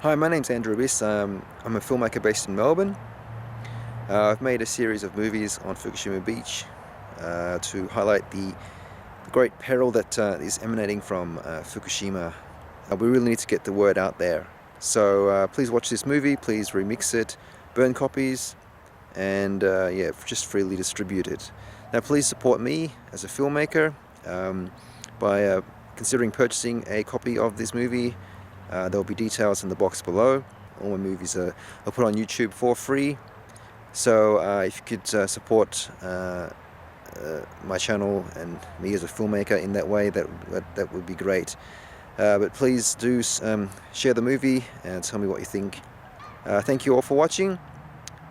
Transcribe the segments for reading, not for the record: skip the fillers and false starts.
Hi, my name's Andrew Abyss. I'm a filmmaker based in Melbourne. I've made a series of movies on Fukushima Beach to highlight the great peril that is emanating from Fukushima. We really need to get the word out there. So please watch this movie, please remix it, burn copies, and yeah, just freely distribute it. Now please support me as a filmmaker by considering purchasing a copy of this movie. There will be details in the box below. All my movies are put on YouTube for free. So if you could support my channel and me as a filmmaker in that way, that would be great. But please do share the movie and tell me what you think. Thank you all for watching,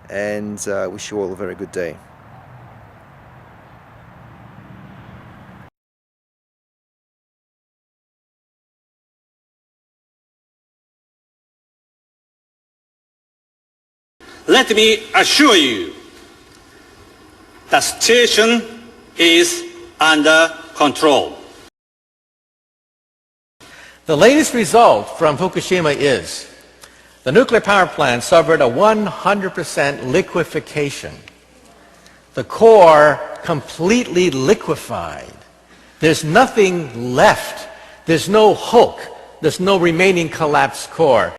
and wish you all a very good day. Let me assure you, the situation is under control. The latest result from Fukushima is the nuclear power plant suffered a 100% liquefaction. The core completely liquefied. There's nothing left. There's no hulk. There's no remaining collapsed core.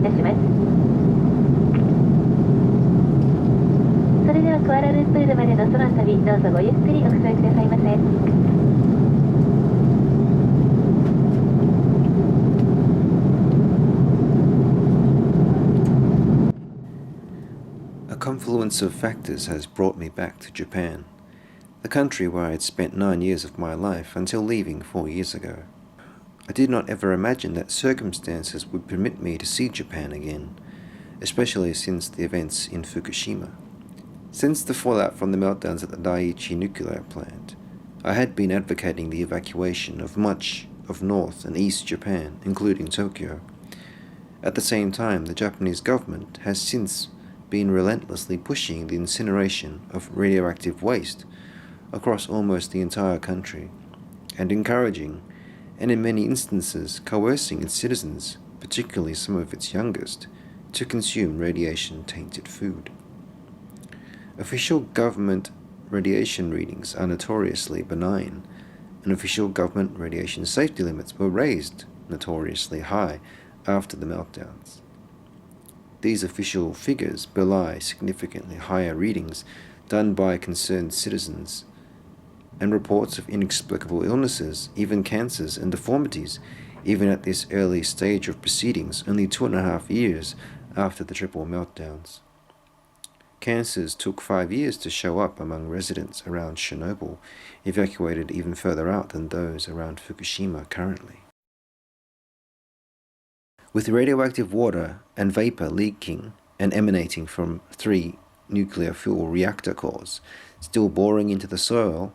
たします。それではクアラルンプールまでの空の旅、どうぞごゆっくりお過ごしくださいませ。A confluence of factors has brought me back to Japan, the country where I had spent 9 years of my life until leaving 4 years ago. I did not ever imagine that circumstances would permit me to see Japan again, especially since the events in Fukushima. Since the fallout from the meltdowns at the Daiichi nuclear plant, I had been advocating the evacuation of much of North and East Japan, including Tokyo. At the same time, the Japanese government has since been relentlessly pushing the incineration of radioactive waste across almost the entire country, and encouraging, and in many instances coercing its citizens, particularly some of its youngest, to consume radiation-tainted food. Official government radiation readings are notoriously benign, and official government radiation safety limits were raised notoriously high after the meltdowns. These official figures belie significantly higher readings done by concerned citizens, and reports of inexplicable illnesses, even cancers and deformities, even at this early stage of proceedings, only 2.5 years after the triple meltdowns. Cancers took 5 years to show up among residents around Chernobyl, evacuated even further out than those around Fukushima currently. With radioactive water and vapor leaking and emanating from 3 nuclear fuel reactor cores still boring into the soil,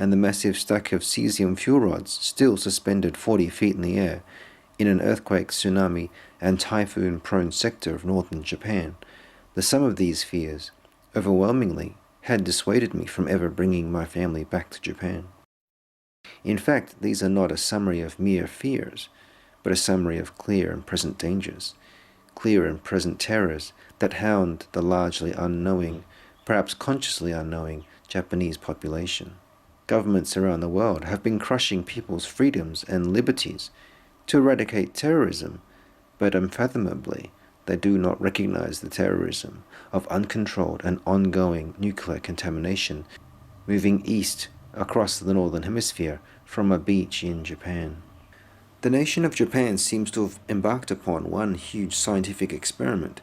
and the massive stack of cesium fuel rods still suspended 40 feet in the air in an earthquake, tsunami, and typhoon-prone sector of northern Japan, the sum of these fears, overwhelmingly, had dissuaded me from ever bringing my family back to Japan. In fact, these are not a summary of mere fears, but a summary of clear and present dangers, clear and present terrors that hound the largely unknowing, perhaps consciously unknowing, Japanese population. Governments around the world have been crushing people's freedoms and liberties to eradicate terrorism, but unfathomably, they do not recognize the terrorism of uncontrolled and ongoing nuclear contamination moving east across the northern hemisphere from a beach in Japan. The nation of Japan seems to have embarked upon one huge scientific experiment,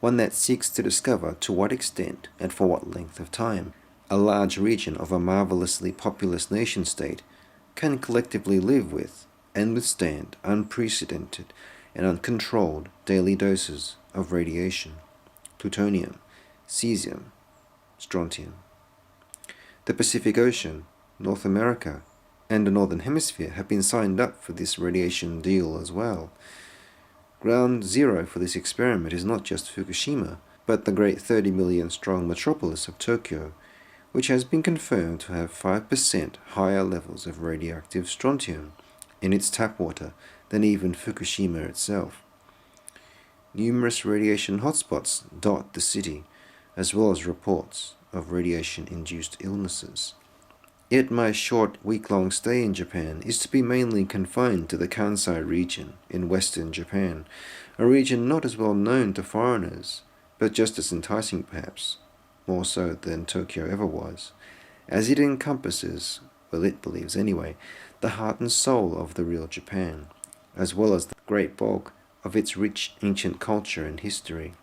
one that seeks to discover to what extent and for what length of time a large region of a marvelously populous nation-state can collectively live with and withstand unprecedented and uncontrolled daily doses of radiation, plutonium, cesium, strontium. The Pacific Ocean, North America, and the Northern Hemisphere have been signed up for this radiation deal as well. Ground zero for this experiment is not just Fukushima, but the great 30 million strong metropolis of Tokyo, which has been confirmed to have 5% higher levels of radioactive strontium in its tap water than even Fukushima itself. Numerous radiation hotspots dot the city, as well as reports of radiation-induced illnesses. Yet my short week-long stay in Japan is to be mainly confined to the Kansai region in western Japan, a region not as well known to foreigners, but just as enticing perhaps, more so than Tokyo ever was, as it encompasses, well it believes anyway, the heart and soul of the real Japan, as well as the great bulk of its rich ancient culture and history.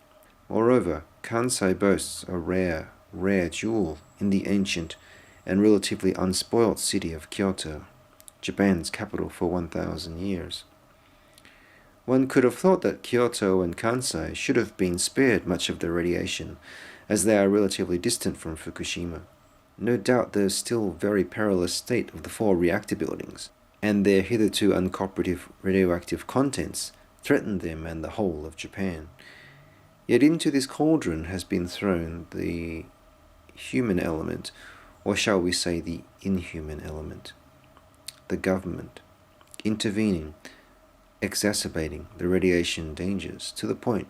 Moreover, Kansai boasts a rare jewel in the ancient and relatively unspoilt city of Kyoto, Japan's capital for 1,000 years. One could have thought that Kyoto and Kansai should have been spared much of the radiation, as they are relatively distant from Fukushima. No doubt the still very perilous state of the 4 reactor buildings, and their hitherto uncooperative radioactive contents, threaten them and the whole of Japan. Yet into this cauldron has been thrown the human element, or shall we say the inhuman element, the government, intervening, exacerbating the radiation dangers to the point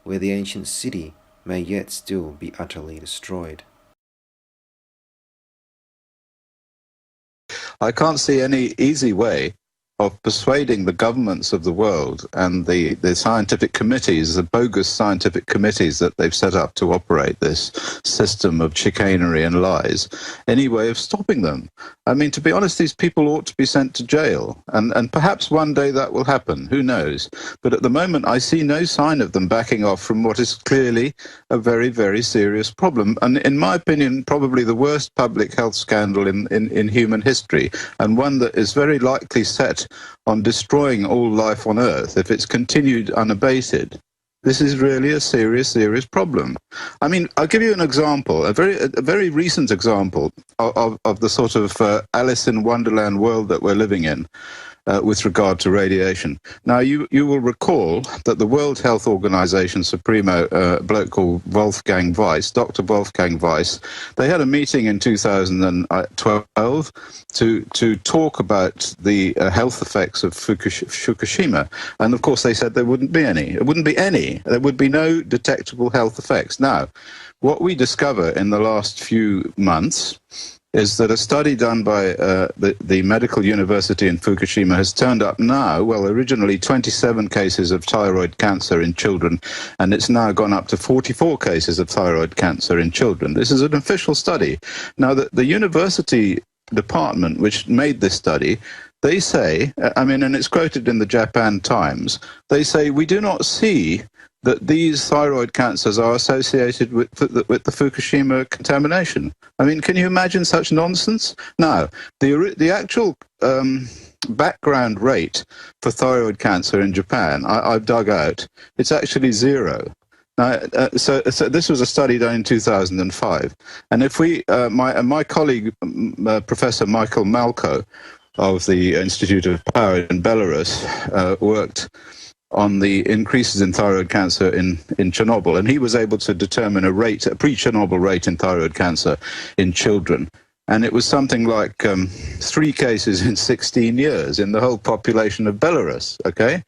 where the ancient city may yet still be utterly destroyed. I can't see any easy way of persuading the governments of the world and the scientific committees, the bogus scientific committees that they've set up to operate this system of chicanery and lies, any way of stopping them. I mean, to be honest, these people ought to be sent to jail, and perhaps one day that will happen, who knows? But at the moment, I see no sign of them backing off from what is clearly a very, very serious problem, and in my opinion, probably the worst public health scandal in human history, and one that is very likely set on destroying all life on Earth if it's continued unabated. This is really a serious, serious problem. I mean, I'll give you an example, a very recent example of the sort of Alice in Wonderland world that we're living in. With regard to radiation. Now, you will recall that the World Health Organization Supremo, a bloke called Wolfgang Weiss, Dr. Wolfgang Weiss, they had a meeting in 2012 to talk about the health effects of Fukushima. And of course, they said there wouldn't be any. It wouldn't be any. There would be no detectable health effects. Now, what we discover in the last few months is that a study done by the Medical University in Fukushima has turned up now, well, originally 27 cases of thyroid cancer in children, and it's now gone up to 44 cases of thyroid cancer in children. This is an official study. Now, the university department which made this study, they say, I mean, and it's quoted in the Japan Times, they say, we do not see that these thyroid cancers are associated with the Fukushima contamination. I mean, can you imagine such nonsense? Now, the actual background rate for thyroid cancer in Japan, I've dug out, it's actually 0. Now, so this was a study done in 2005. And if we, my colleague, Professor Michael Malko of the Institute of Power in Belarus, worked on the increases in thyroid cancer in Chernobyl, and he was able to determine a pre-Chernobyl rate in thyroid cancer in children. And it was something like 3 cases in 16 years in the whole population of Belarus, okay?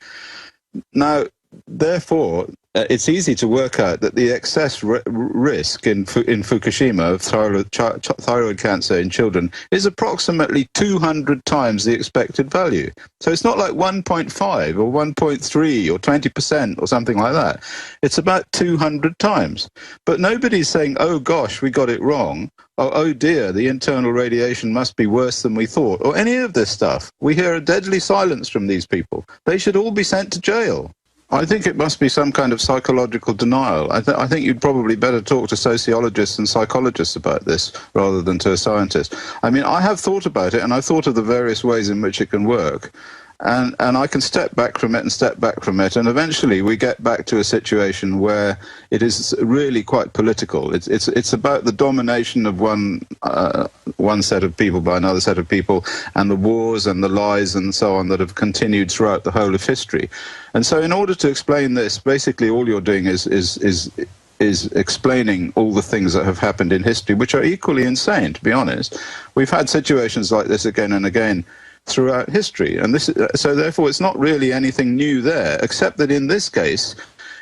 Now, therefore, it's easy to work out that the excess risk in Fukushima of thyroid cancer in children is approximately 200 times the expected value. So it's not like 1.5 or 1.3 or 20% or something like that. It's about 200 times. But nobody's saying, oh gosh, we got it wrong. Oh dear, the internal radiation must be worse than we thought, or any of this stuff. We hear a deadly silence from these people. They should all be sent to jail. I think it must be some kind of psychological denial. I think you'd probably better talk to sociologists and psychologists about this rather than to a scientist. I mean, I have thought about it, and I've thought of the various ways in which it can work. And I can step back from it and step back from it, and eventually we get back to a situation where it is really quite political. It's about the domination of one set of people by another set of people, and the wars and the lies and so on that have continued throughout the whole of history. And so, in order to explain this, basically all you're doing is explaining all the things that have happened in history, which are equally insane, to be honest. We've had situations like this again and again throughout history, and so therefore it's not really anything new there, except that in this case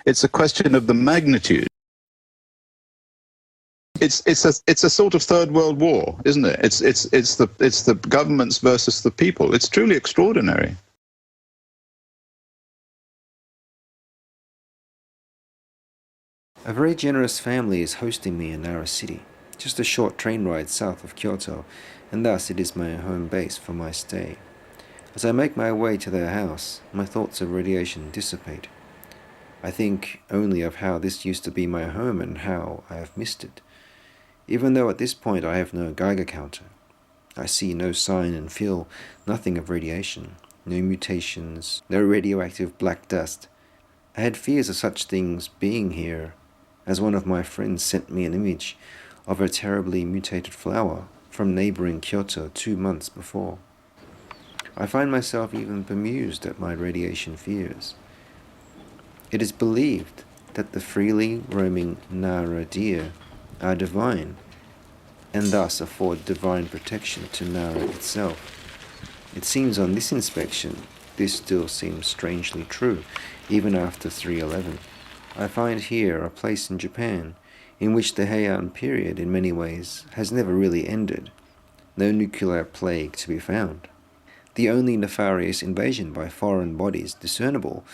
it's a question of the magnitude. It's a sort of third world war, isn't it? It's the governments versus the people. It's truly extraordinary. A very generous family is hosting me in Nara City, just a short train ride south of Kyoto, and thus it is my home base for my stay. As I make my way to their house, my thoughts of radiation dissipate. I think only of how this used to be my home and how I have missed it. Even though at this point I have no Geiger counter, I see no sign and feel nothing of radiation, no mutations, no radioactive black dust. I had fears of such things being here, as one of my friends sent me an image of a terribly mutated flower from neighboring Kyoto 2 months before. I find myself even bemused at my radiation fears. It is believed that the freely roaming Nara deer are divine, and thus afford divine protection to Nara itself. It seems on this inspection, this still seems strangely true, even after 311. I find here a place in Japan in which the Heian period in many ways has never really ended, no nuclear plague to be found. The only nefarious invasion by foreign bodies discernible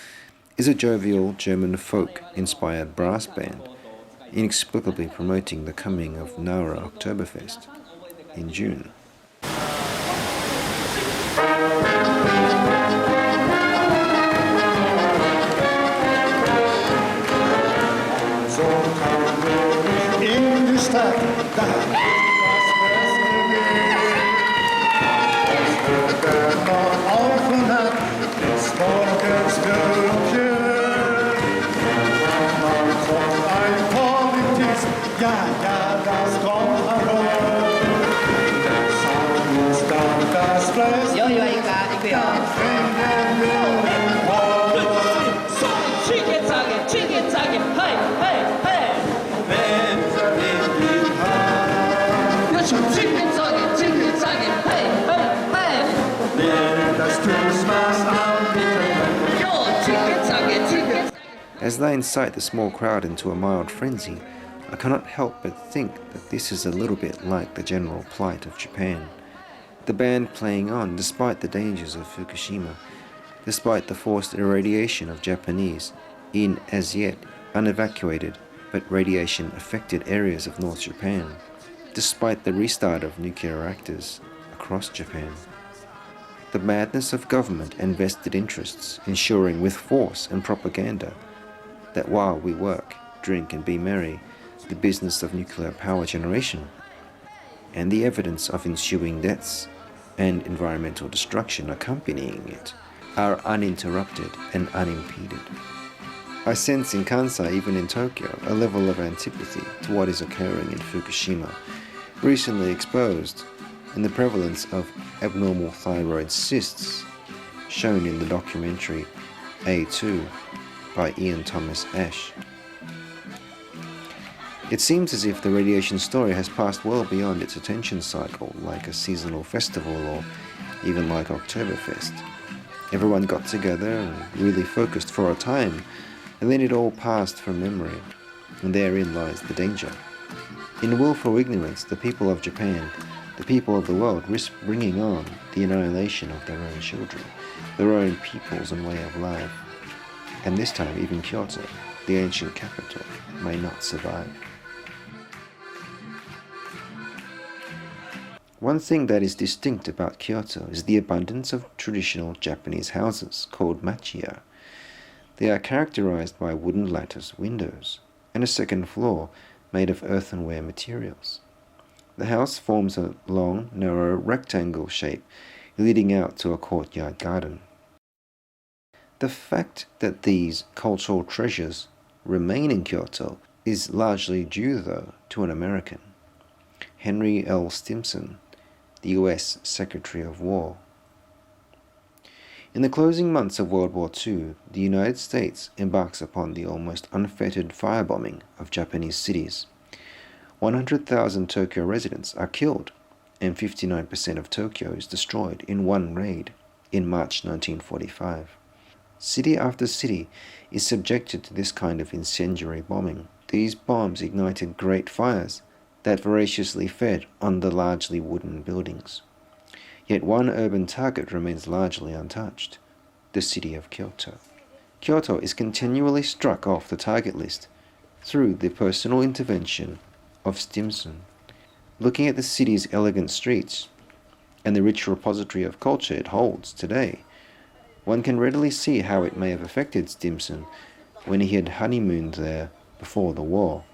is a jovial German folk-inspired brass band, inexplicably promoting the coming of Nara Oktoberfest in June. As they incite the small crowd into a mild frenzy, I cannot help but think that this is a little bit like the general plight of Japan. The band playing on despite the dangers of Fukushima, despite the forced irradiation of Japanese in as yet unevacuated but radiation-affected areas of North Japan, despite the restart of nuclear reactors across Japan. The madness of government and vested interests ensuring with force and propaganda that while we work, drink and be merry, the business of nuclear power generation, and the evidence of ensuing deaths and environmental destruction accompanying it, are uninterrupted and unimpeded. I sense in Kansai, even in Tokyo, a level of antipathy to what is occurring in Fukushima, recently exposed in the prevalence of abnormal thyroid cysts, shown in the documentary A2 by Ian Thomas Ashe. It seems as if the radiation story has passed well beyond its attention cycle, like a seasonal festival or even like Oktoberfest. Everyone got together and really focused for a time, and then it all passed from memory, and therein lies the danger. In willful ignorance, the people of Japan, the people of the world, risk bringing on the annihilation of their own children, their own peoples and way of life. And this time even Kyoto, the ancient capital, may not survive. One thing that is distinct about Kyoto is the abundance of traditional Japanese houses called machiya. They are characterized by wooden lattice windows and a second floor made of earthenware materials. The house forms a long, narrow rectangle shape leading out to a courtyard garden. The fact that these cultural treasures remain in Kyoto is largely due, though, to an American, Henry L. Stimson, the U.S. Secretary of War. In the closing months of World War II, the United States embarks upon the almost unfettered firebombing of Japanese cities. 100,000 Tokyo residents are killed, and 59% of Tokyo is destroyed in one raid in March 1945. City after city is subjected to this kind of incendiary bombing. These bombs ignited great fires that voraciously fed on the largely wooden buildings. Yet one urban target remains largely untouched, the city of Kyoto. Kyoto is continually struck off the target list through the personal intervention of Stimson. Looking at the city's elegant streets and the rich repository of culture it holds today, one can readily see how it may have affected Stimson when he had honeymooned there before the war.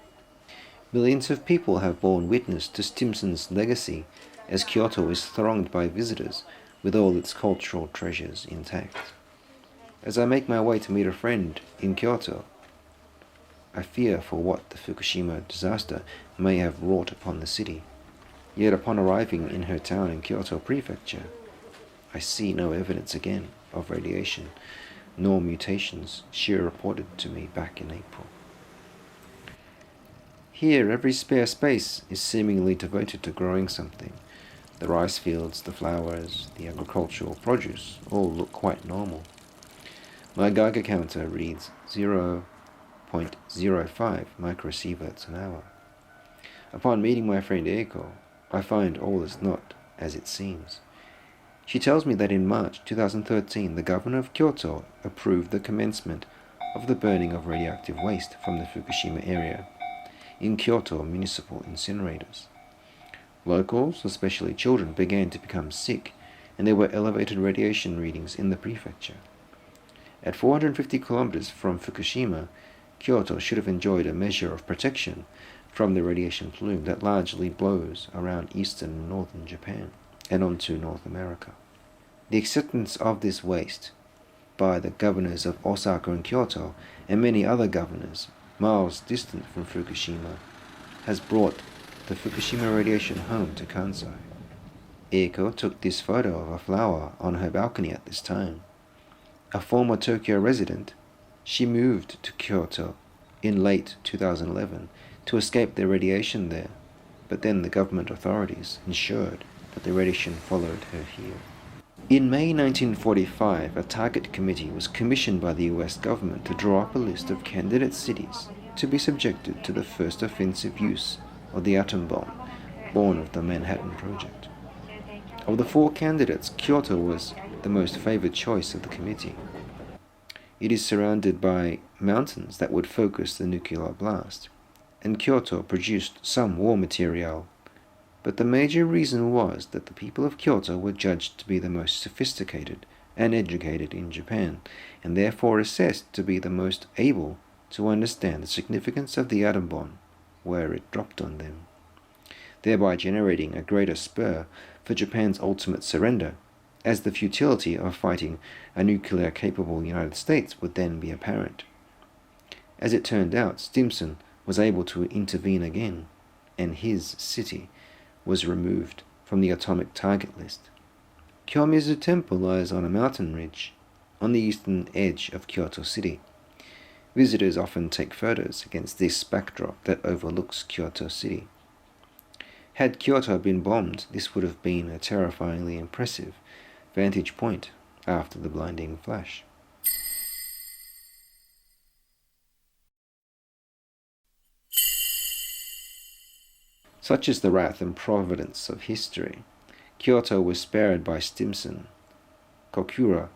Millions of people have borne witness to Stimson's legacy as Kyoto is thronged by visitors with all its cultural treasures intact. As I make my way to meet a friend in Kyoto, I fear for what the Fukushima disaster may have wrought upon the city. Yet upon arriving in her town in Kyoto Prefecture, I see no evidence again of radiation, nor mutations she reported to me back in April. Here, every spare space is seemingly devoted to growing something. The rice fields, the flowers, the agricultural produce all look quite normal. My Geiger counter reads 0.05 microsieverts an hour. Upon meeting my friend Eiko, I find all is not as it seems. She tells me that in March 2013, the governor of Kyoto approved the commencement of the burning of radioactive waste from the Fukushima area in Kyoto municipal incinerators. Locals, especially children, began to become sick, and there were elevated radiation readings in the prefecture. At 450 kilometers from Fukushima, Kyoto should have enjoyed a measure of protection from the radiation plume that largely blows around eastern and northern Japan and onto North America. The acceptance of this waste by the governors of Osaka and Kyoto and many other governors miles distant from Fukushima has brought the Fukushima radiation home to Kansai. Eiko took this photo of a flower on her balcony at this time. A former Tokyo resident, she moved to Kyoto in late 2011 to escape the radiation there, but then the government authorities ensured that the radiation followed her here. In May 1945, a target committee was commissioned by the US government to draw up a list of candidate cities to be subjected to the first offensive use of the atom bomb, born of the Manhattan Project. Of the 4 candidates, Kyoto was the most favored choice of the committee. It is surrounded by mountains that would focus the nuclear blast, and Kyoto produced some war material. But the major reason was that the people of Kyoto were judged to be the most sophisticated and educated in Japan, and therefore assessed to be the most able to understand the significance of the atom bomb where it dropped on them, thereby generating a greater spur for Japan's ultimate surrender, as the futility of fighting a nuclear-capable United States would then be apparent. As it turned out, Stimson was able to intervene again, and his city was removed from the atomic target list. Kyomizu Temple lies on a mountain ridge on the eastern edge of Kyoto City. Visitors often take photos against this backdrop that overlooks Kyoto City. Had Kyoto been bombed, this would have been a terrifyingly impressive vantage point after the blinding flash. Such is the wrath and providence of history. Kyoto was spared by Stimson. Kokura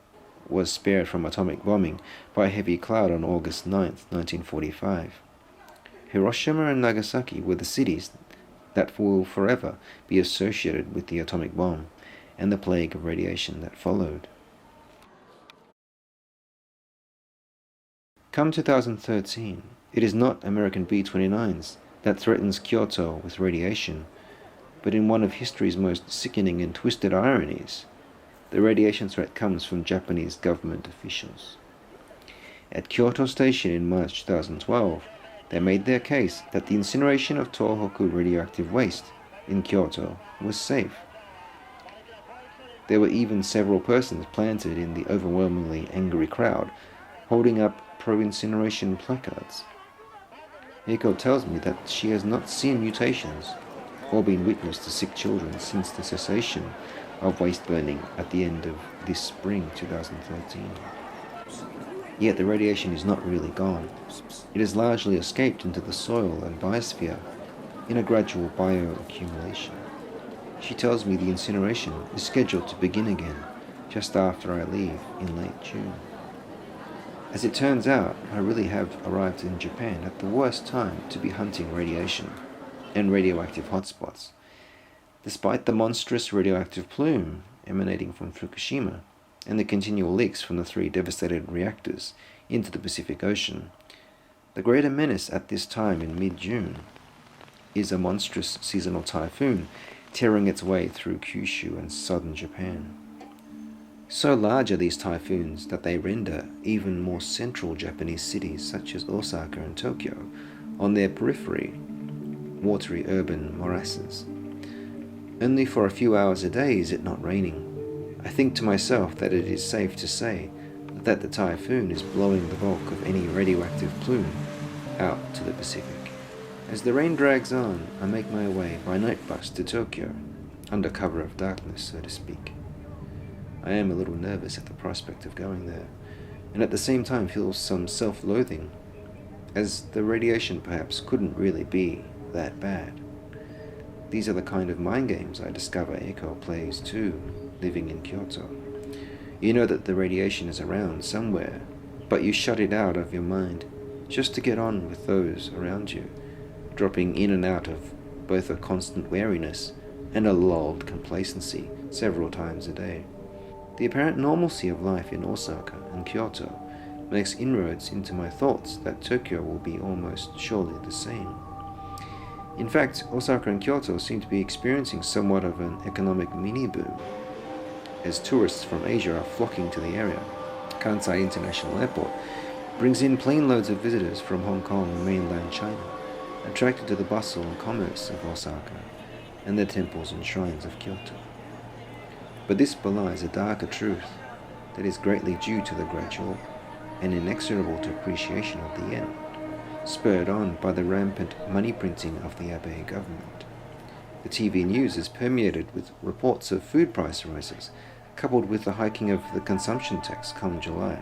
was spared from atomic bombing by a heavy cloud on August 9, 1945. Hiroshima and Nagasaki were the cities that will forever be associated with the atomic bomb and the plague of radiation that followed. Come 2013, it is not American B-29s that threatens Kyoto with radiation, but in one of history's most sickening and twisted ironies, the radiation threat comes from Japanese government officials. At Kyoto Station in March 2012, they made their case that the incineration of Tohoku radioactive waste in Kyoto was safe. There were even several persons planted in the overwhelmingly angry crowd, holding up pro-incineration placards. Eiko tells me that she has not seen mutations or been witness to sick children since the cessation of waste burning at the end of this spring 2013. Yet the radiation is not really gone. It has largely escaped into the soil and biosphere in a gradual bioaccumulation. She tells me the incineration is scheduled to begin again just after I leave in late June. As it turns out, I really have arrived in Japan at the worst time to be hunting radiation and radioactive hotspots. Despite the monstrous radioactive plume emanating from Fukushima and the continual leaks from the 3 devastated reactors into the Pacific Ocean, the greater menace at this time in mid-June is a monstrous seasonal typhoon tearing its way through Kyushu and southern Japan. So large are these typhoons that they render even more central Japanese cities such as Osaka and Tokyo on their periphery watery urban morasses. Only for a few hours a day is it not raining. I think to myself that it is safe to say that the typhoon is blowing the bulk of any radioactive plume out to the Pacific. As the rain drags on, I make my way by night bus to Tokyo, under cover of darkness, so to speak. I am a little nervous at the prospect of going there, and at the same time feel some self-loathing, as the radiation perhaps couldn't really be that bad. These are the kind of mind games I discover Eiko plays too, living in Kyoto. You know that the radiation is around somewhere, but you shut it out of your mind just to get on with those around you, dropping in and out of both a constant wariness and a lulled complacency several times a day. The apparent normalcy of life in Osaka and Kyoto makes inroads into my thoughts that Tokyo will be almost surely the same. In fact, Osaka and Kyoto seem to be experiencing somewhat of an economic mini-boom, as tourists from Asia are flocking to the area. Kansai International Airport brings in plane loads of visitors from Hong Kong and mainland China, attracted to the bustle and commerce of Osaka and the temples and shrines of Kyoto. But this belies a darker truth that is greatly due to the gradual and inexorable depreciation of the yen, spurred on by the rampant money printing of the Abe government. The TV news is permeated with reports of food price rises, coupled with the hiking of the consumption tax come July.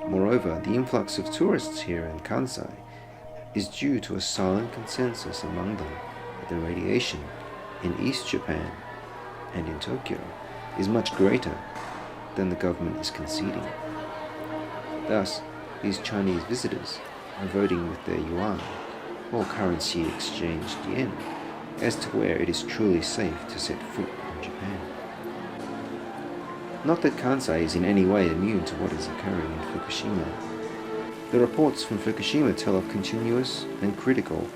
Moreover, the influx of tourists here in Kansai is due to a silent consensus among them that the radiation in East Japan and in Tokyo is much greater than the government is conceding. Thus, these Chinese visitors are voting with their yuan, or currency exchanged yen, as to where it is truly safe to set foot in Japan. Not that Kansai is in any way immune to what is occurring in Fukushima. The reports from Fukushima tell of continuous and critical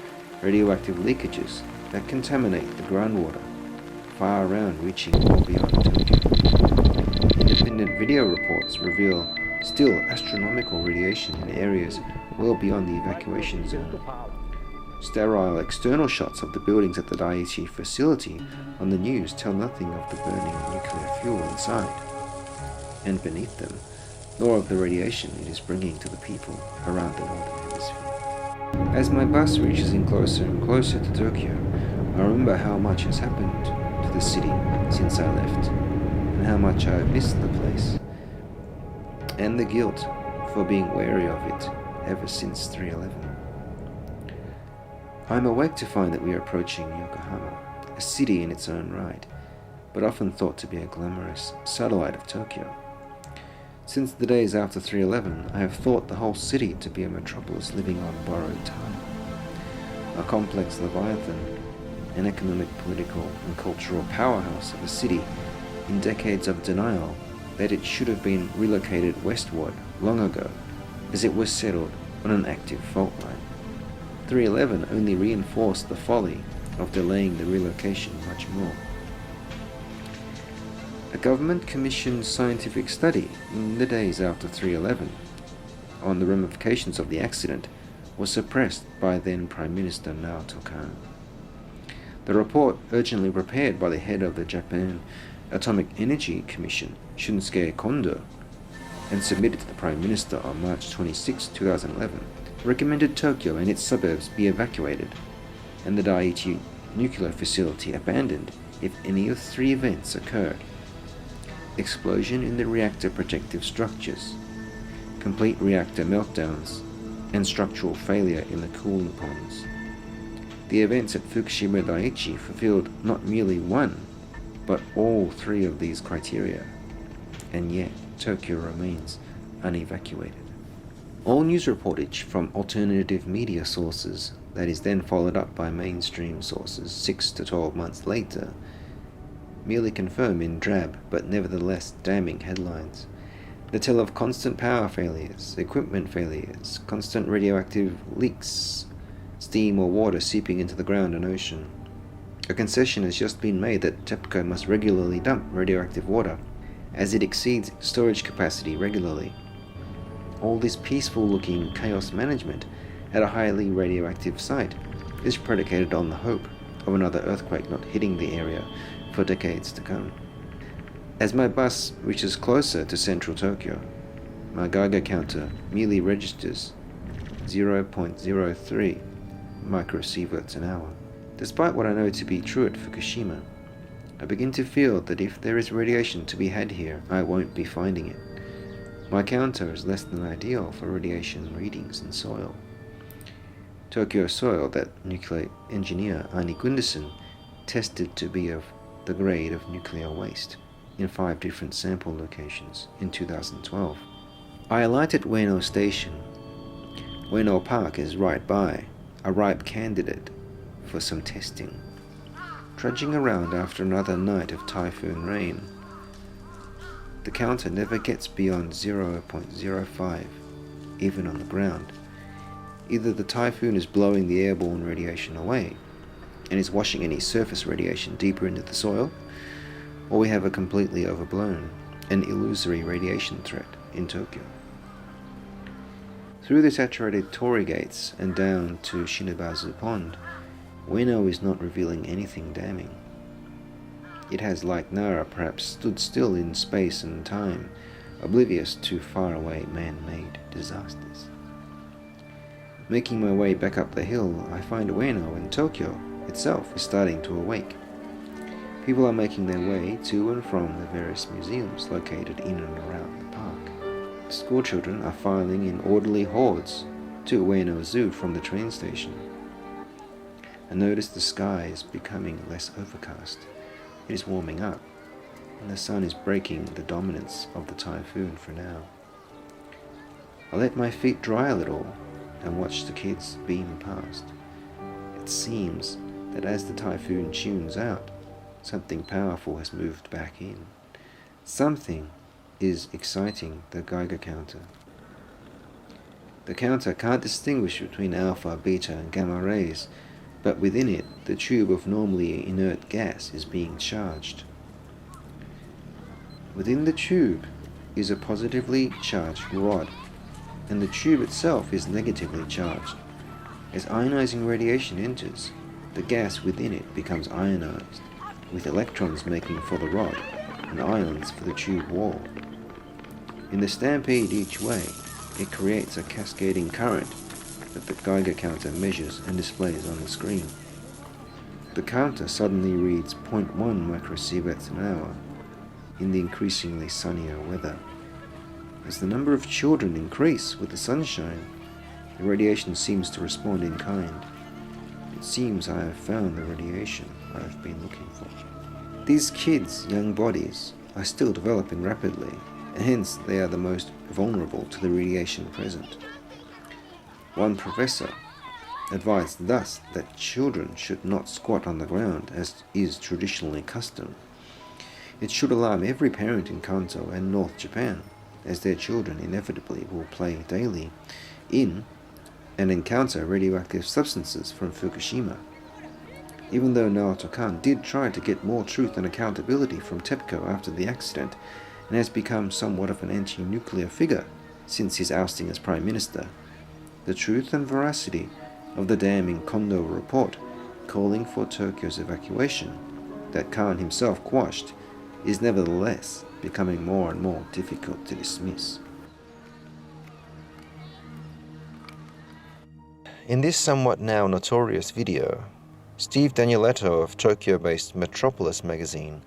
radioactive leakages that contaminate the groundwater, far around reaching well beyond Tokyo. Independent video reports reveal still astronomical radiation in areas well beyond the evacuation zone. Sterile external shots of the buildings at the Daiichi facility on the news tell nothing of the burning nuclear fuel inside and beneath them, nor of the radiation it is bringing to the people around the northern hemisphere. As my bus reaches in closer and closer to Tokyo, I remember how much has happened to the city since I left, and how much I have missed the place, and the guilt for being wary of it ever since 3/11. I am awake to find that we are approaching Yokohama, a city in its own right, but often thought to be a glamorous satellite of Tokyo. Since the days after 3/11, I have thought the whole city to be a metropolis living on borrowed time, a complex leviathan, an economic, political, and cultural powerhouse of a city in decades of denial that it should have been relocated westward long ago, as it was settled on an active fault line. 3/11 only reinforced the folly of delaying the relocation much more. A government-commissioned scientific study in the days after 3/11 on the ramifications of the accident was suppressed by then Prime Minister Naoto Kan. The report, urgently prepared by the head of the Japan Atomic Energy Commission, Shunsuke Kondo, and submitted to the Prime Minister on March 26, 2011, recommended Tokyo and its suburbs be evacuated, and the Daiichi nuclear facility abandoned if any of three events occurred: explosion in the reactor protective structures, complete reactor meltdowns, and structural failure in the cooling ponds. The events at Fukushima Daiichi fulfilled not merely one, but all three of these criteria, and yet Tokyo remains unevacuated. All news reportage from alternative media sources that is then followed up by mainstream sources 6 to 12 months later merely confirm in drab but nevertheless damning headlines. They tell of constant power failures, equipment failures, constant radioactive leaks, steam or water seeping into the ground and ocean. A concession has just been made that TEPCO must regularly dump radioactive water, as it exceeds storage capacity regularly. All this peaceful-looking chaos management at a highly radioactive site is predicated on the hope of another earthquake not hitting the area for decades to come. As my bus reaches closer to central Tokyo, my Geiger counter merely registers 0.03 microsieverts an hour. Despite what I know to be true at Fukushima, I begin to feel that if there is radiation to be had here, I won't be finding it. My counter is less than ideal for radiation readings in soil. Tokyo soil that nuclear engineer Arnie Gunderson tested to be of the grade of nuclear waste. in 5 different sample locations in 2012. I alight at Ueno Station. Ueno Park is right by, a ripe candidate for some testing. Trudging around after another night of typhoon rain. The counter never gets beyond 0.05, even on the ground. Either the typhoon is blowing the airborne radiation away and is washing any surface radiation deeper into the soil, or we have a completely overblown and illusory radiation threat in Tokyo. Through the saturated torii gates and down to Shinobazu Pond, Ueno is not revealing anything damning. It has, like Nara, perhaps stood still in space and time, oblivious to faraway man-made disasters. Making my way back up the hill, I find Ueno and Tokyo itself is starting to awake. People are making their way to and from the various museums located in and around the park. Schoolchildren are filing in orderly hordes to Ueno Zoo from the train station. I notice the sky is becoming less overcast. It is warming up, and the sun is breaking the dominance of the typhoon for now. I let my feet dry a little and watch the kids beam past. It seems that as the typhoon tunes out, something powerful has moved back in. Something is exciting the Geiger counter. The counter can't distinguish between alpha, beta, and gamma rays, but within it, the tube of normally inert gas is being charged. Within the tube is a positively charged rod, and the tube itself is negatively charged. As ionizing radiation enters, the gas within it becomes ionized, with electrons making for the rod and ions for the tube wall. In the stampede each way, it creates a cascading current that the Geiger counter measures and displays on the screen. The counter suddenly reads 0.1 microsieverts an hour in the increasingly sunnier weather. As the number of children increase with the sunshine, the radiation seems to respond in kind. It seems I have found the radiation I have been looking for. These kids' young bodies are still developing rapidly, and hence they are the most vulnerable to the radiation present. One professor advised thus that children should not squat on the ground as is traditionally custom. It should alarm every parent in Kanto and North Japan, as their children inevitably will play daily in and encounter radioactive substances from Fukushima. Even though Naoto Kan did try to get more truth and accountability from TEPCO after the accident, and has become somewhat of an anti-nuclear figure since his ousting as Prime Minister, the truth and veracity of the damning Kondo report calling for Tokyo's evacuation, that Khan himself quashed, is nevertheless becoming more and more difficult to dismiss. In this somewhat now notorious video, Steve Danieletto of Tokyo-based Metropolis magazine,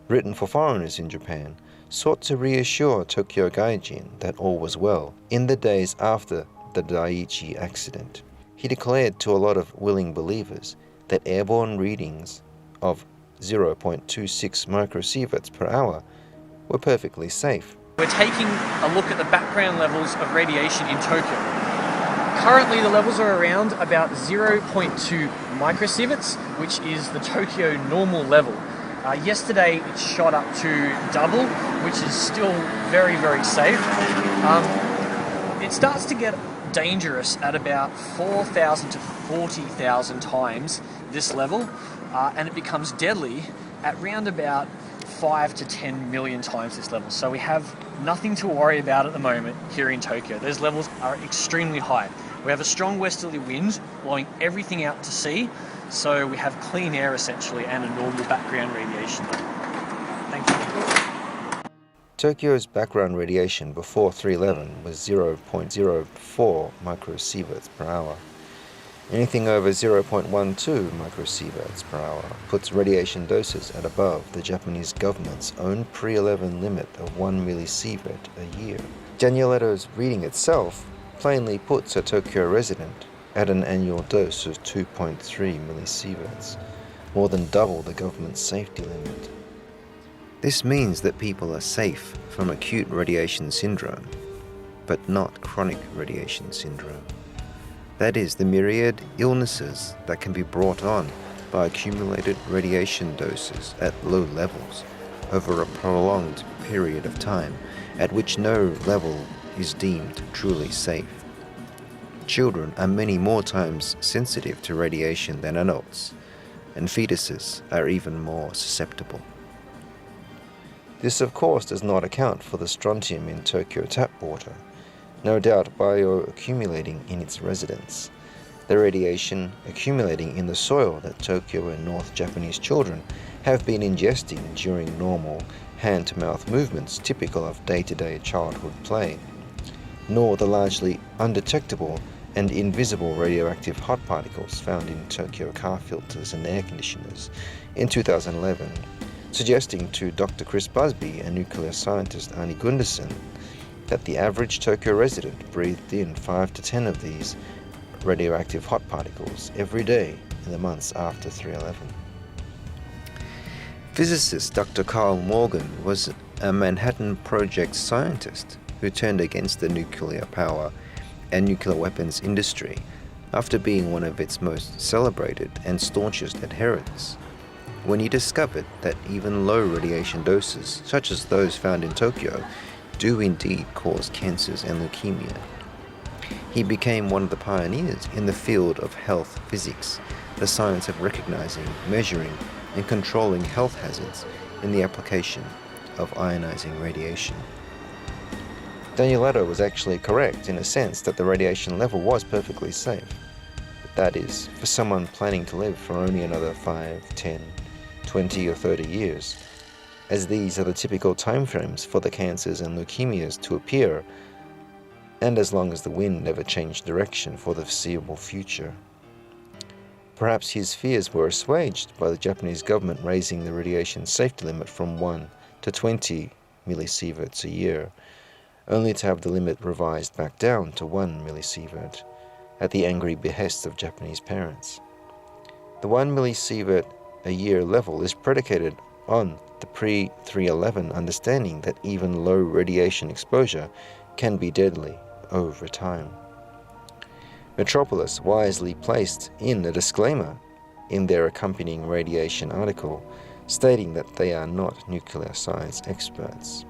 written for foreigners in Japan, sought to reassure Tokyo Gaijin that all was well in the days after the Daiichi accident. He declared to a lot of willing believers that airborne readings of 0.26 microsieverts per hour were perfectly safe. We're taking a look at the background levels of radiation in Tokyo. Currently the levels are around about 0.2 microsieverts, which is the Tokyo normal level. Yesterday it shot up to double, which is still very, very safe. It starts to get dangerous at about 4,000 to 40,000 times this level, and it becomes deadly at round about 5 to 10 million times this level. So we have nothing to worry about at the moment here in Tokyo. Those levels are extremely high. We have a strong westerly wind blowing everything out to sea, so we have clean air essentially and a normal background radiation level. Thank you. Tokyo's background radiation before 3/11 was 0.04 microsieverts per hour. Anything over 0.12 microsieverts per hour puts radiation doses at above the Japanese government's own pre-11 limit of 1 millisievert a year. Danieletto's reading itself plainly puts a Tokyo resident at an annual dose of 2.3 millisieverts, more than double the government's safety limit. This means that people are safe from acute radiation syndrome, but not chronic radiation syndrome. That is, the myriad illnesses that can be brought on by accumulated radiation doses at low levels over a prolonged period of time at which no level is deemed truly safe. Children are many more times sensitive to radiation than adults, and fetuses are even more susceptible. This, of course, does not account for the strontium in Tokyo tap water, no doubt bioaccumulating in its residents, the radiation accumulating in the soil that Tokyo and North Japanese children have been ingesting during normal hand-to-mouth movements typical of day-to-day childhood play, nor the largely undetectable and invisible radioactive hot particles found in Tokyo car filters and air conditioners in 2011, suggesting to Dr. Chris Busby and nuclear scientist Arnie Gundersen that the average Tokyo resident breathed in 5 to 10 of these radioactive hot particles every day in the months after 3/11. Physicist Dr. Carl Morgan was a Manhattan Project scientist who turned against the nuclear power and nuclear weapons industry after being one of its most celebrated and staunchest adherents, when he discovered that even low radiation doses, such as those found in Tokyo, do indeed cause cancers and leukemia. He became one of the pioneers in the field of health physics, the science of recognizing, measuring, and controlling health hazards in the application of ionizing radiation. Danielato was actually correct in a sense that the radiation level was perfectly safe. That is, for someone planning to live for only another 5, 10, 20 or 30 years, as these are the typical timeframes for the cancers and leukemias to appear, and as long as the wind never changed direction for the foreseeable future. Perhaps his fears were assuaged by the Japanese government raising the radiation safety limit from 1 to 20 millisieverts a year, only to have the limit revised back down to 1 millisievert at the angry behest of Japanese parents. The 1 millisievert a year level is predicated on the pre-3/11 understanding that even low radiation exposure can be deadly over time. Metropolis wisely placed in a disclaimer in their accompanying radiation article, stating that they are not nuclear science experts,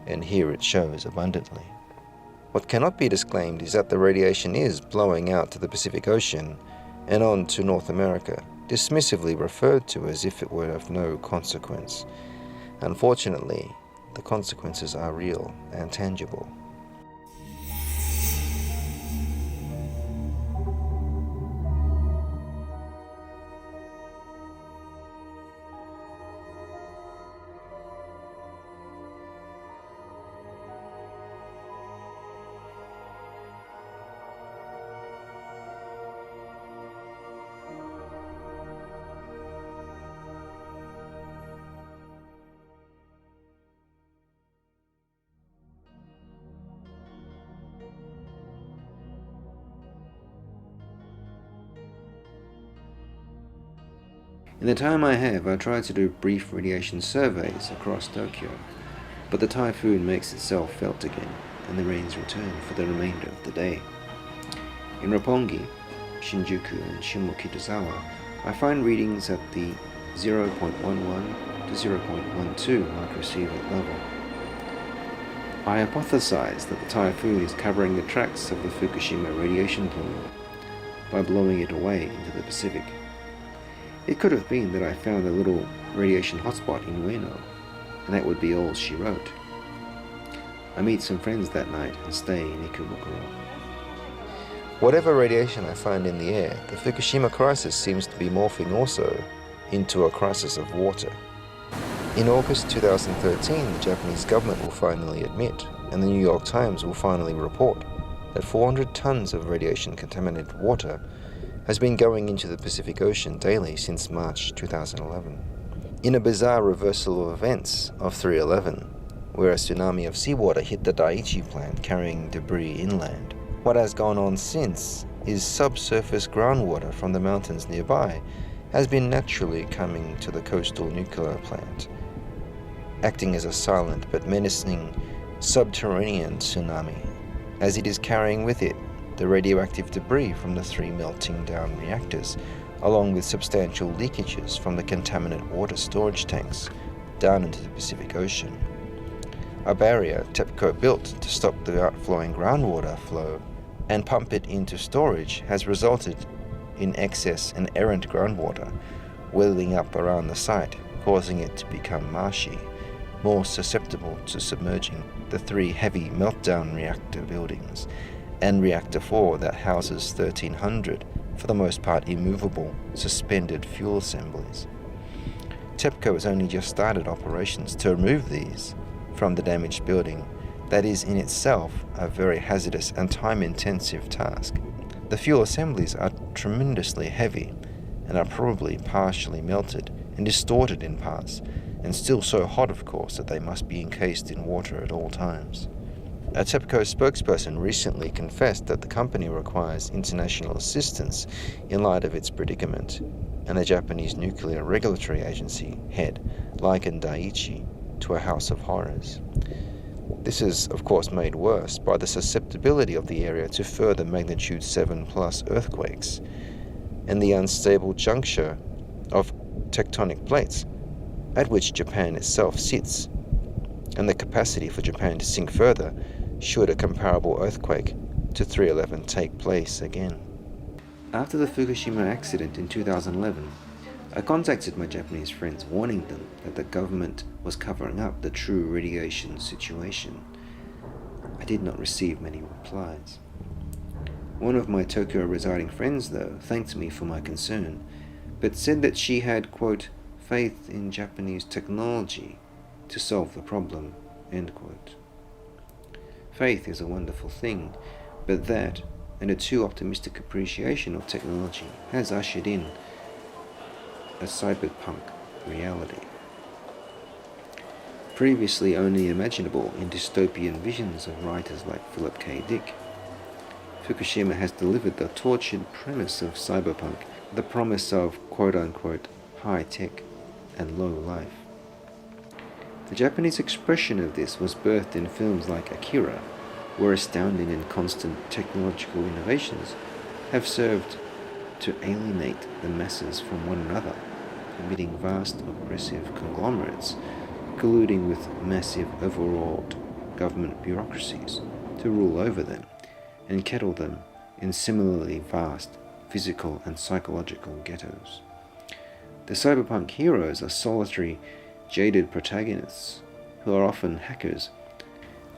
and here it shows abundantly. What cannot be disclaimed is that the radiation is blowing out to the Pacific Ocean and on to North America, dismissively referred to as if it were of no consequence. Unfortunately, the consequences are real and tangible. In the time I have, I try to do brief radiation surveys across Tokyo, but the typhoon makes itself felt again, and the rains return for the remainder of the day. In Roppongi, Shinjuku, and Shimokitazawa, I find readings at the 0.11 to 0.12 microsievert level. I hypothesize that the typhoon is covering the tracks of the Fukushima radiation plume by blowing it away into the Pacific. It could have been that I found a little radiation hotspot in Ueno, and that would be all she wrote. I meet some friends that night and stay in Ikebukuro. Whatever radiation I find in the air, the Fukushima crisis seems to be morphing also into a crisis of water. In August 2013, the Japanese government will finally admit, and the New York Times will finally report, that 400 tons of radiation-contaminated water has been going into the Pacific Ocean daily since March 2011. In a bizarre reversal of events of 3/11, where a tsunami of seawater hit the Daiichi plant carrying debris inland, what has gone on since is subsurface groundwater from the mountains nearby has been naturally coming to the coastal nuclear plant. acting as a silent but menacing subterranean tsunami, as it is carrying with it the radioactive debris from the 3 melting down reactors, along with substantial leakages from the contaminant water storage tanks down into the Pacific Ocean. A barrier TEPCO built to stop the outflowing groundwater flow and pump it into storage has resulted in excess and errant groundwater welling up around the site, causing it to become marshy, more susceptible to submerging the 3 heavy meltdown reactor buildings and Reactor 4 that houses 1,300, for the most part immovable, suspended fuel assemblies. TEPCO has only just started operations to remove these from the damaged building. That is in itself a very hazardous and time-intensive task. The fuel assemblies are tremendously heavy and are probably partially melted and distorted in parts, and still so hot, of course, that they must be encased in water at all times. A TEPCO spokesperson recently confessed that the company requires international assistance in light of its predicament, and the Japanese Nuclear Regulatory Agency head likened Daiichi to a house of horrors. This is, of course, made worse by the susceptibility of the area to further magnitude 7+ earthquakes, and the unstable juncture of tectonic plates at which Japan itself sits, and the capacity for Japan to sink further should a comparable earthquake to 3/11 take place again. After the Fukushima accident in 2011, I contacted my Japanese friends warning them that the government was covering up the true radiation situation. I did not receive many replies. One of my Tokyo residing friends, though, thanked me for my concern, but said that she had, quote, faith in Japanese technology to solve the problem, end quote. Faith is a wonderful thing, but that, and a too optimistic appreciation of technology, has ushered in a cyberpunk reality. Previously only imaginable in dystopian visions of writers like Philip K. Dick, Fukushima has delivered the tortured premise of cyberpunk, the promise of quote-unquote high-tech and low life. The Japanese expression of this was birthed in films like Akira, where astounding and constant technological innovations have served to alienate the masses from one another, permitting vast oppressive conglomerates colluding with massive overwrought government bureaucracies to rule over them and kettle them in similarly vast physical and psychological ghettos. The cyberpunk heroes are solitary, jaded protagonists who are often hackers,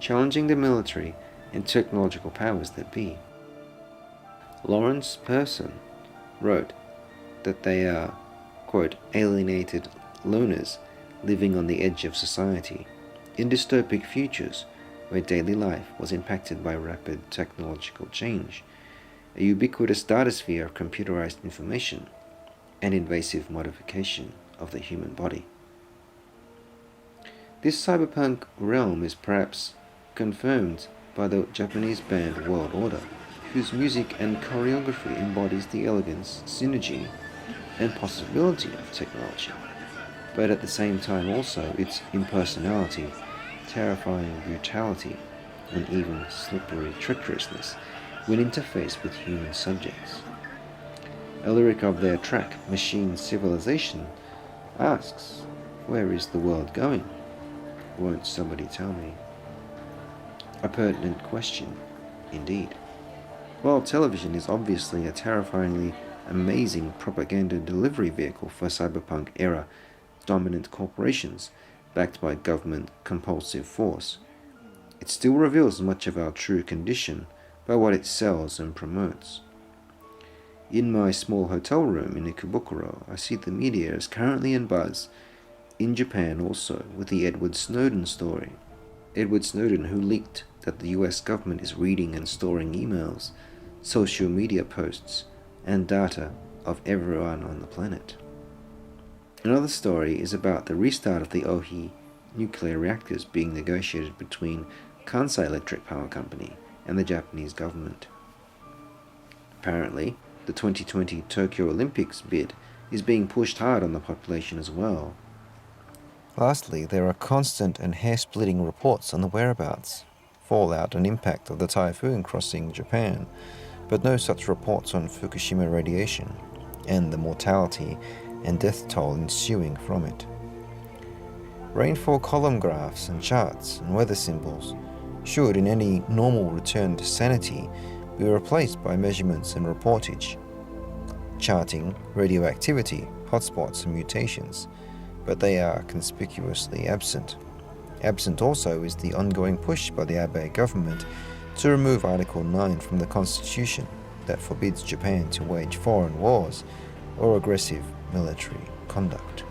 challenging the military and technological powers that be. Lawrence Person wrote that they are, quote, alienated loners living on the edge of society in dystopic futures where daily life was impacted by rapid technological change, a ubiquitous datasphere of computerized information, and invasive modification of the human body. This cyberpunk realm is perhaps confirmed by the Japanese band World Order, whose music and choreography embodies the elegance, synergy, and possibility of technology, but at the same time also its impersonality, terrifying brutality, and even slippery treacherousness when interfaced with human subjects. A lyric of their track, Machine Civilization, asks, "Where is the world going? Won't somebody tell me?" A pertinent question, indeed. While television is obviously a terrifyingly amazing propaganda delivery vehicle for cyberpunk era dominant corporations backed by government compulsive force, it still reveals much of our true condition by what it sells and promotes. In my small hotel room in Ikebukuro, I see the media is currently in buzz, in Japan also, with the Edward Snowden story. Edward Snowden, who leaked that the US government is reading and storing emails, social media posts, and data of everyone on the planet. Another story is about the restart of the Ohi nuclear reactors being negotiated between Kansai Electric Power Company and the Japanese government. Apparently, the 2020 Tokyo Olympics bid is being pushed hard on the population as well. Lastly, there are constant and hair-splitting reports on the whereabouts, fallout and impact of the typhoon crossing Japan, but no such reports on Fukushima radiation and the mortality and death toll ensuing from it. Rainfall column graphs and charts and weather symbols should, in any normal return to sanity, be replaced by measurements and reportage, charting radioactivity, hotspots and mutations, but they are conspicuously absent. Absent also is the ongoing push by the Abe government to remove Article 9 from the Constitution that forbids Japan to wage foreign wars or aggressive military conduct.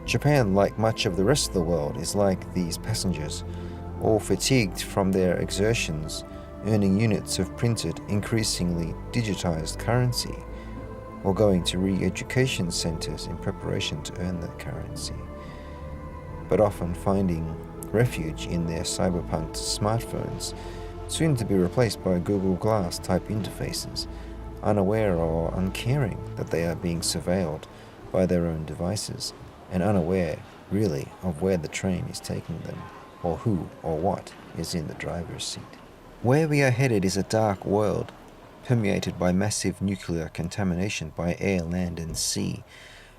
Japan, like much of the rest of the world, is like these passengers, all fatigued from their exertions, earning units of printed, increasingly digitized currency, or going to re-education centers in preparation to earn that currency, but often finding refuge in their cyberpunked smartphones, soon to be replaced by Google Glass type interfaces, unaware or uncaring that they are being surveilled by their own devices, and unaware, really, of where the train is taking them, or who or what is in the driver's seat. Where we are headed is a dark world, permeated by massive nuclear contamination by air, land and sea,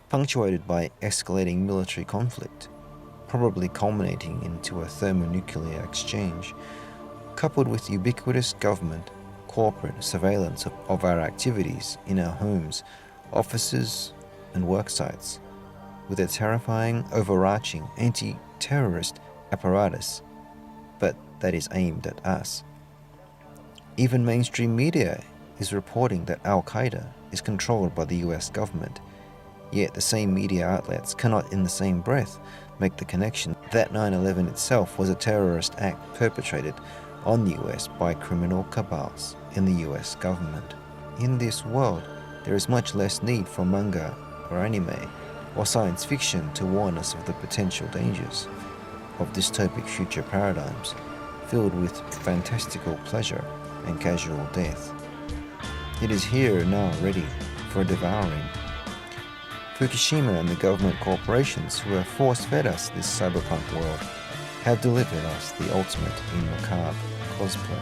punctuated by escalating military conflict, probably culminating into a thermonuclear exchange, coupled with ubiquitous government, corporate surveillance of our activities in our homes, offices and work sites, with a terrifying, overarching anti-terrorist apparatus, but that is aimed at us. Even mainstream media is reporting that Al-Qaeda is controlled by the US government, yet the same media outlets cannot in the same breath make the connection that 9/11 itself was a terrorist act perpetrated on the US by criminal cabals in the US government. In this world, there is much less need for manga or anime or science fiction to warn us of the potential dangers of dystopic future paradigms filled with fantastical pleasure and casual death. It is here now ready for devouring. Fukushima and the government corporations who have force-fed us this cyberpunk world have delivered us the ultimate in macabre cosplay.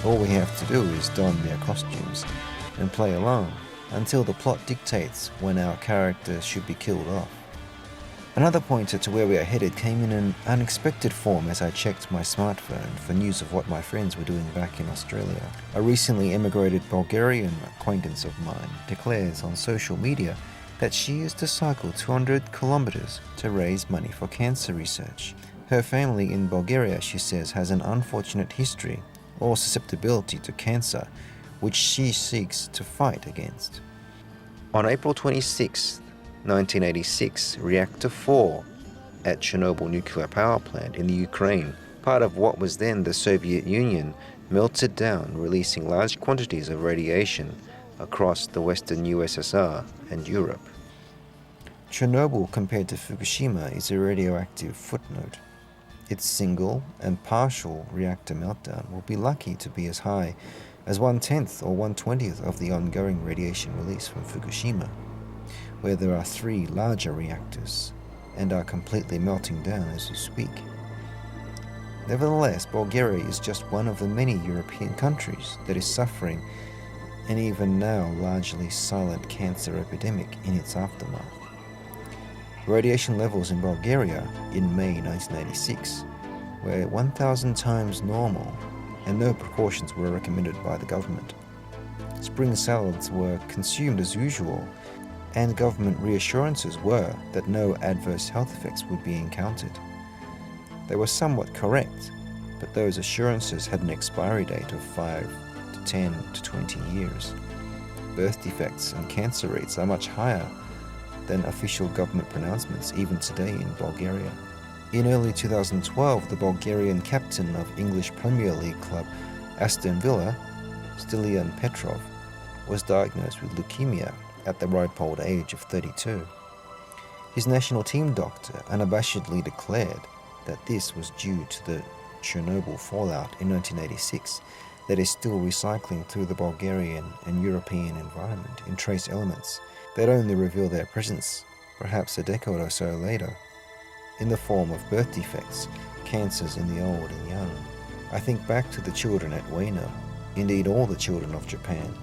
All we have to do is don their costumes and play along until the plot dictates when our characters should be killed off. Another pointer to where we are headed came in an unexpected form as I checked my smartphone for news of what my friends were doing back in Australia. A recently emigrated Bulgarian acquaintance of mine declares on social media that she used to cycle 200 kilometers to raise money for cancer research. Her family in Bulgaria, she says, has an unfortunate history or susceptibility to cancer, which she seeks to fight against. On April 26, 1986, Reactor 4 at Chernobyl nuclear power plant in the Ukraine, part of what was then the Soviet Union, melted down, releasing large quantities of radiation across the Western USSR and Europe. Chernobyl, compared to Fukushima, is a radioactive footnote. Its single and partial reactor meltdown will be lucky to be as high as 1/10 or 1/20 of the ongoing radiation release from Fukushima, where there are 3 larger reactors and are completely melting down as we speak. Nevertheless, Bulgaria is just one of the many European countries that is suffering an even now largely silent cancer epidemic in its aftermath. Radiation levels in Bulgaria in May 1986 were 1,000 times normal, and no precautions were recommended by the government. Spring salads were consumed as usual, and government reassurances were that no adverse health effects would be encountered. They were somewhat correct, but those assurances had an expiry date of 5 to 10 to 20 years. Birth defects and cancer rates are much higher than official government pronouncements even today in Bulgaria. In early 2012, the Bulgarian captain of English Premier League club Aston Villa, Stilian Petrov, was diagnosed with leukemia at the ripe old age of 32. His national team doctor unabashedly declared that this was due to the Chernobyl fallout in 1986 that is still recycling through the Bulgarian and European environment in trace elements that only reveal their presence perhaps a decade or so later. in the form of birth defects, cancers in the old and young. I think back to the children at Ueno, indeed all the children of Japan,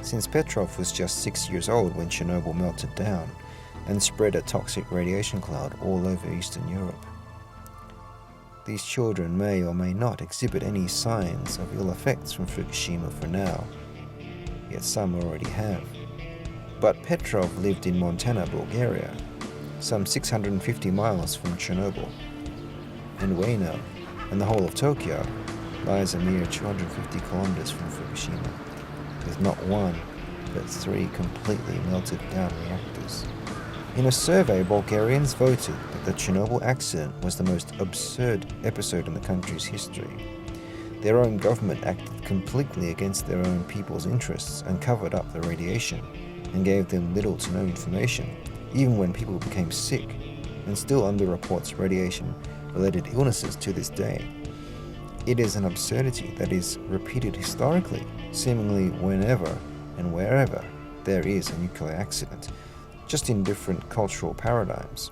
since Petrov was just 6 years old when Chernobyl melted down and spread a toxic radiation cloud all over Eastern Europe. These children may or may not exhibit any signs of ill effects from Fukushima for now, yet some already have. But Petrov lived in Montana, Bulgaria, some 650 miles from Chernobyl, and Ueno and the whole of Tokyo lies a mere 250 kilometers from Fukushima, with not one, but 3 completely melted down reactors. In a survey, Bulgarians voted that the Chernobyl accident was the most absurd episode in the country's history. Their own government acted completely against their own people's interests and covered up the radiation and gave them little to no information, even when people became sick, and still underreports radiation-related illnesses to this day. It is an absurdity that is repeated historically, seemingly whenever and wherever there is a nuclear accident, just in different cultural paradigms.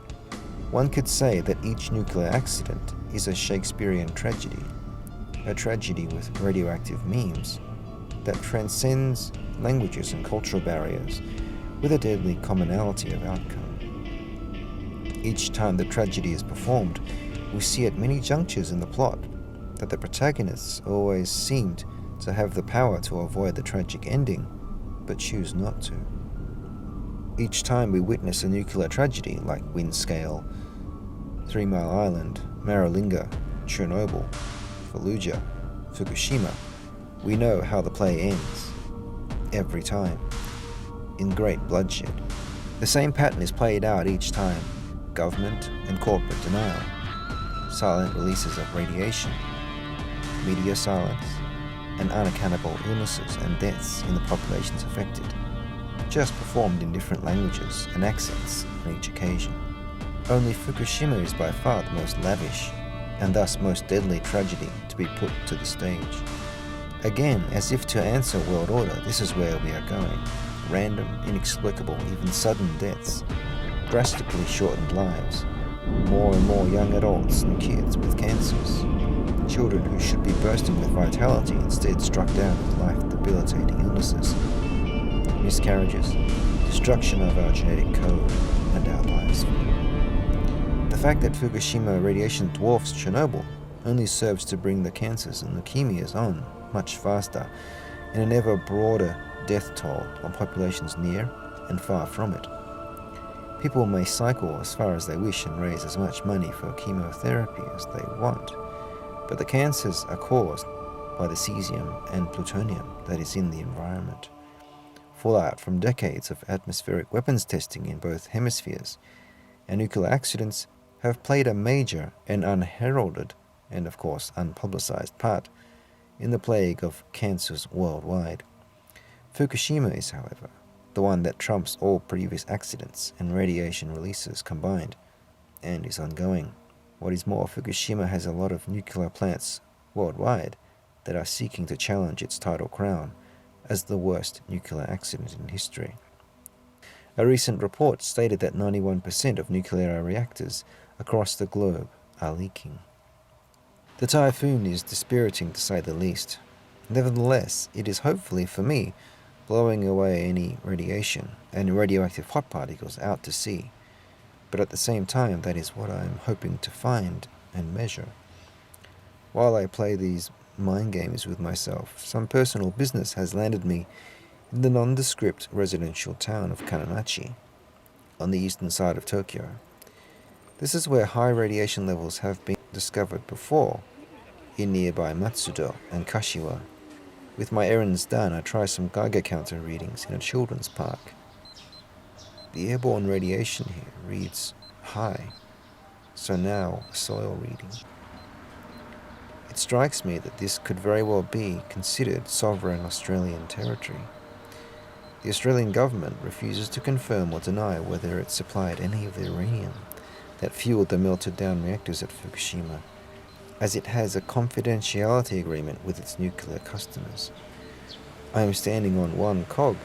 One could say that each nuclear accident is a Shakespearean tragedy, a tragedy with radioactive memes that transcends languages and cultural barriers with a deadly commonality of outcome. Each time the tragedy is performed, we see at many junctures in the plot that the protagonists always seemed to have the power to avoid the tragic ending, but choose not to. Each time we witness a nuclear tragedy like Windscale, 3 Mile Island, Maralinga, Chernobyl, Fallujah, Fukushima, we know how the play ends. Every time. In great bloodshed. The same pattern is played out each time. Government and corporate denial. Silent releases of radiation. Media silence. And unaccountable illnesses and deaths in the populations affected. Just performed in different languages and accents on each occasion. Only Fukushima is by far the most lavish, and thus most deadly tragedy to be put to the stage. Again, as if to answer world order, this is where we are going. Random, inexplicable, even sudden deaths. Drastically shortened lives. More and more young adults and kids with cancers. Children who should be bursting with vitality instead struck down with life-debilitating illnesses. Miscarriages, destruction of our genetic code and our biosphere. The fact that Fukushima radiation dwarfs Chernobyl only serves to bring the cancers and leukemias on much faster and an ever broader death toll on populations near and far from it. People may cycle as far as they wish and raise as much money for chemotherapy as they want, but the cancers are caused by the cesium and plutonium that is in the environment. Fallout from decades of atmospheric weapons testing in both hemispheres, and nuclear accidents have played a major and unheralded, and of course unpublicized part in the plague of cancers worldwide. Fukushima is, however, the one that trumps all previous accidents and radiation releases combined, and is ongoing. What is more, Fukushima has a lot of nuclear plants worldwide that are seeking to challenge its title crown as the worst nuclear accident in history. A recent report stated that 91% of nuclear reactors across the globe are leaking. The typhoon is dispiriting to say the least. Nevertheless, it is hopefully for me blowing away any radiation and radioactive hot particles out to sea. But at the same time, that is what I am hoping to find and measure. While I play these mind games with myself, some personal business has landed me in the nondescript residential town of Kananachi, on the eastern side of Tokyo. This is where high radiation levels have been discovered before, in nearby Matsudo and Kashiwa. With my errands done, I try some Geiger counter readings in a children's park. The airborne radiation here reads high, so now a soil reading. It strikes me that this could very well be considered sovereign Australian territory. The Australian government refuses to confirm or deny whether it supplied any of the uranium that fueled the melted down reactors at Fukushima, as it has a confidentiality agreement with its nuclear customers. I am standing on one cog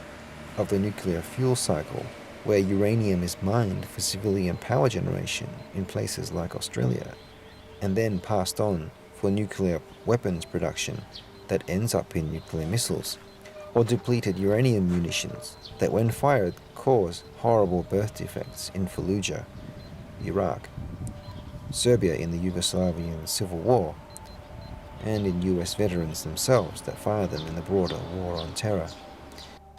of the nuclear fuel cycle where uranium is mined for civilian power generation in places like Australia, and then passed on for nuclear weapons production that ends up in nuclear missiles, or depleted uranium munitions that when fired cause horrible birth defects in Fallujah, Iraq, Serbia in the Yugoslavian Civil War, and in US veterans themselves that fire them in the broader war on terror.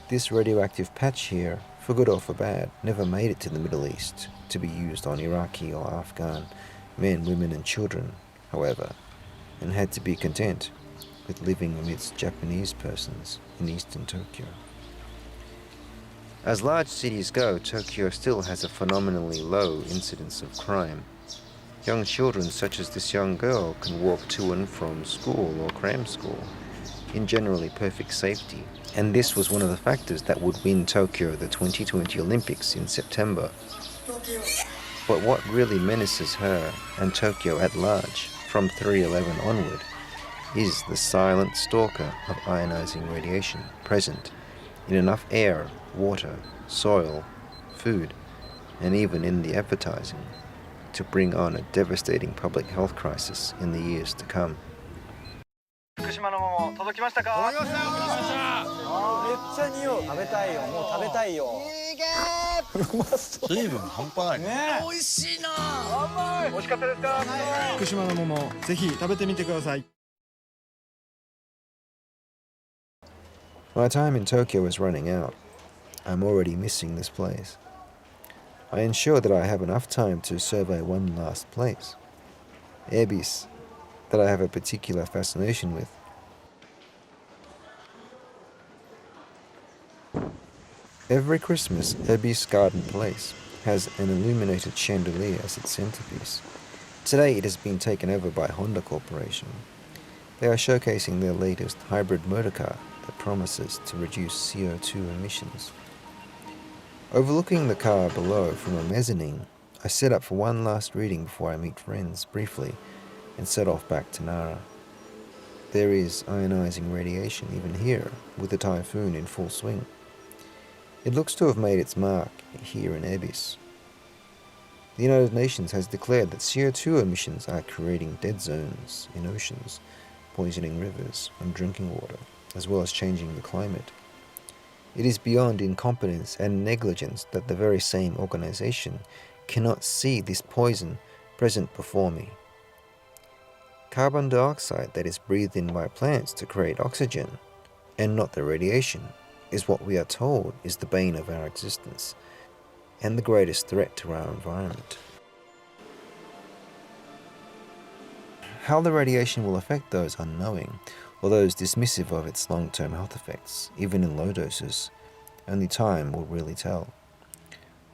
This radioactive patch here, for good or for bad, never made it to the Middle East to be used on Iraqi or Afghan men, women and children, however, and had to be content with living amidst Japanese persons in eastern Tokyo. As large cities go, Tokyo still has a phenomenally low incidence of crime. Young children such as this young girl can walk to and from school or cram school in generally perfect safety, and this was one of the factors that would win Tokyo the 2020 Olympics in September. But what really menaces her and Tokyo at large from 3/11 onward is the silent stalker of ionizing radiation present in enough air, water, soil, food, and even in the advertising to bring on a devastating public health crisis in the years to come. 福島の桃届きましたか？届きました。めっちゃ匂う。食べたいよ。もう食べたいよ。いいけー。うまそう。水分半端ないね。美味しいな。甘い。美味しかったですか？福島の桃ぜひ食べてみてください。My time in Tokyo is running out. I'm already missing this place. I ensure that I have enough time to survey one last place, Ebis, that I have a particular fascination with. Every Christmas, Ebis Garden Place has an illuminated chandelier as its centerpiece. Today it has been taken over by Honda Corporation. They are showcasing their latest hybrid motorcar that promises to reduce CO2 emissions. Overlooking the car below from a mezzanine, I set up for one last reading before I meet friends briefly and set off back to Nara. There is ionizing radiation even here, with the typhoon in full swing. It looks to have made its mark here in Ebis. The United Nations has declared that CO2 emissions are creating dead zones in oceans, poisoning rivers and drinking water, as well as changing the climate. It is beyond incompetence and negligence that the very same organization cannot see this poison present before me. Carbon dioxide that is breathed in by plants to create oxygen, and not the radiation, is what we are told is the bane of our existence and the greatest threat to our environment. How the radiation will affect those unknowing, or those dismissive of its long-term health effects, even in low doses, only time will really tell.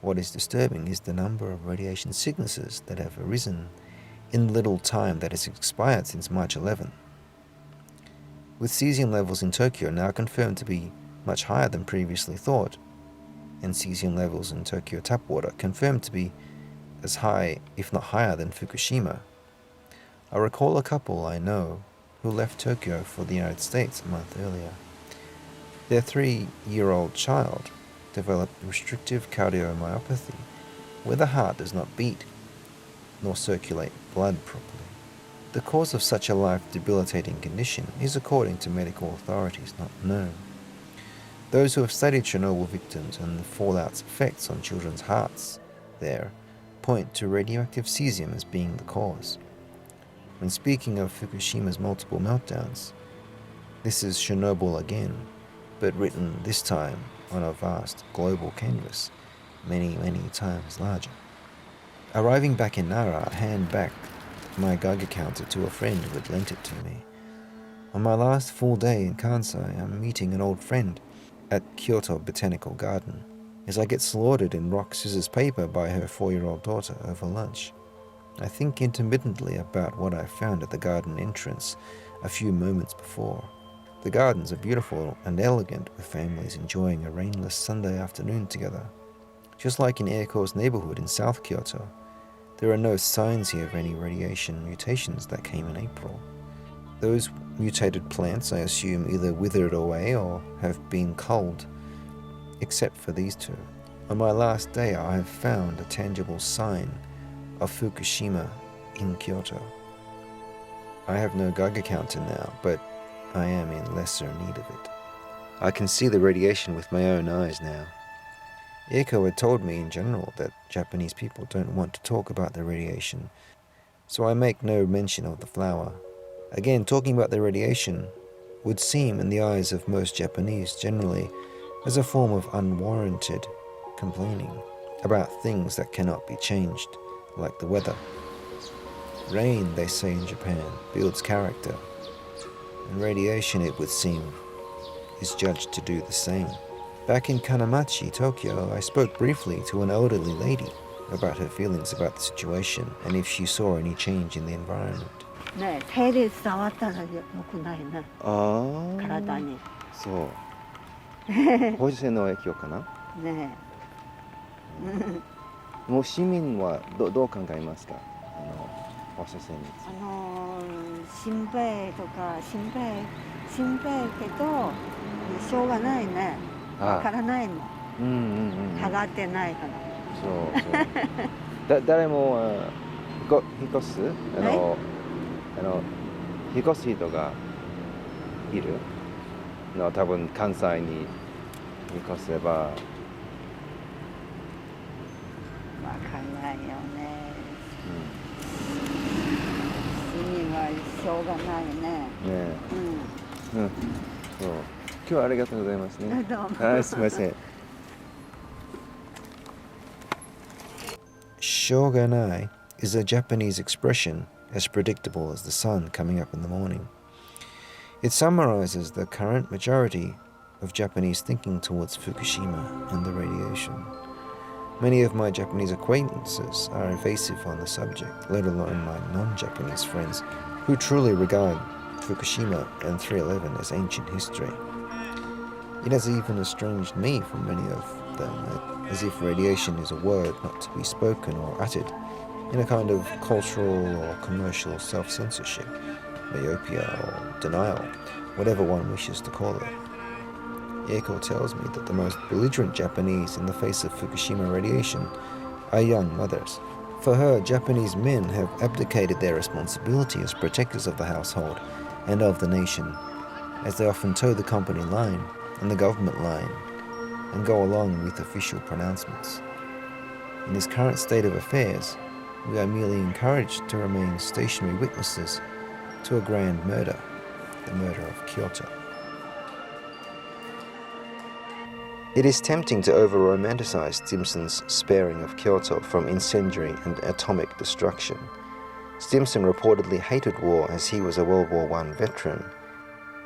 What is disturbing is the number of radiation sicknesses that have arisen in the little time that has expired since March 11. With cesium levels in Tokyo now confirmed to be much higher than previously thought, and cesium levels in Tokyo tap water confirmed to be as high, if not higher, than Fukushima. I recall a couple I know who left Tokyo for the United States a month earlier. Their 3-year-old child developed restrictive cardiomyopathy, where the heart does not beat nor circulate blood properly. The cause of such a life-debilitating condition is, according to medical authorities, not known. Those who have studied Chernobyl victims and the fallout's effects on children's hearts there point to radioactive cesium as being the cause. When speaking of Fukushima's multiple meltdowns, this is Chernobyl again, but written this time on a vast global canvas, many, many times larger. Arriving back in Nara, I hand back my Geiger counter to a friend who had lent it to me. On my last full day in Kansai, I'm meeting an old friend at Kyoto Botanical Garden, as I get slaughtered in rock, scissors, paper by her 4-year-old daughter over lunch. I think intermittently about what I found at the garden entrance a few moments before. The gardens are beautiful and elegant, with families enjoying a rainless Sunday afternoon together. Just like in Eiko's neighborhood in South Kyoto, there are no signs here of any radiation mutations that came in April. Those mutated plants, I assume, either withered away or have been culled, except for these two. On my last day, I have found a tangible sign of Fukushima in Kyoto. I have no Geiger counter now, but I am in lesser need of it. I can see the radiation with my own eyes now. Eiko had told me in general that Japanese people don't want to talk about the radiation, so I make no mention of the flower. Again, talking about the radiation would seem in the eyes of most Japanese generally as a form of unwarranted complaining about things that cannot be changed, like the weather. Rain, they say in Japan, builds character, and radiation, it would seem, is judged to do the same. Back in Kanamachi, Tokyo, I spoke briefly to an elderly lady about her feelings about the situation and if she saw any change in the environment. ね、手で触ったら良くないな、体に。そう。放射線の影響かな？ねもう市民はどう考えますか？放射線について。心配とか心配けどしょうがないね。わからないもん。上がってないから。そう。誰も引っ越す引っ越す人がいるの、多分関西に引っ越せば。わかんないよね。市民はしょうがないね。ね。そう。今日はありがとうございますね。どうも。はい、すみません。Shoganai is a Japanese expression as predictable as the sun coming up in the morning. It summarizes the current majority of Japanese thinking towards Fukushima and the radiation. Many of my Japanese acquaintances are evasive on the subject, let alone my non-Japanese friends, who truly regard Fukushima and 311 as ancient history. It has even estranged me from many of them, as if radiation is a word not to be spoken or uttered, in a kind of cultural or commercial self-censorship, myopia or denial, whatever one wishes to call it. Eiko tells me that the most belligerent Japanese in the face of Fukushima radiation are young mothers. For her, Japanese men have abdicated their responsibility as protectors of the household and of the nation, as they often toe the company line and the government line and go along with official pronouncements. In this current state of affairs, we are merely encouraged to remain stationary witnesses to a grand murder, the murder of Kyoto. It is tempting to over-romanticize Stimson's sparing of Kyoto from incendiary and atomic destruction. Stimson reportedly hated war as he was a World War I veteran.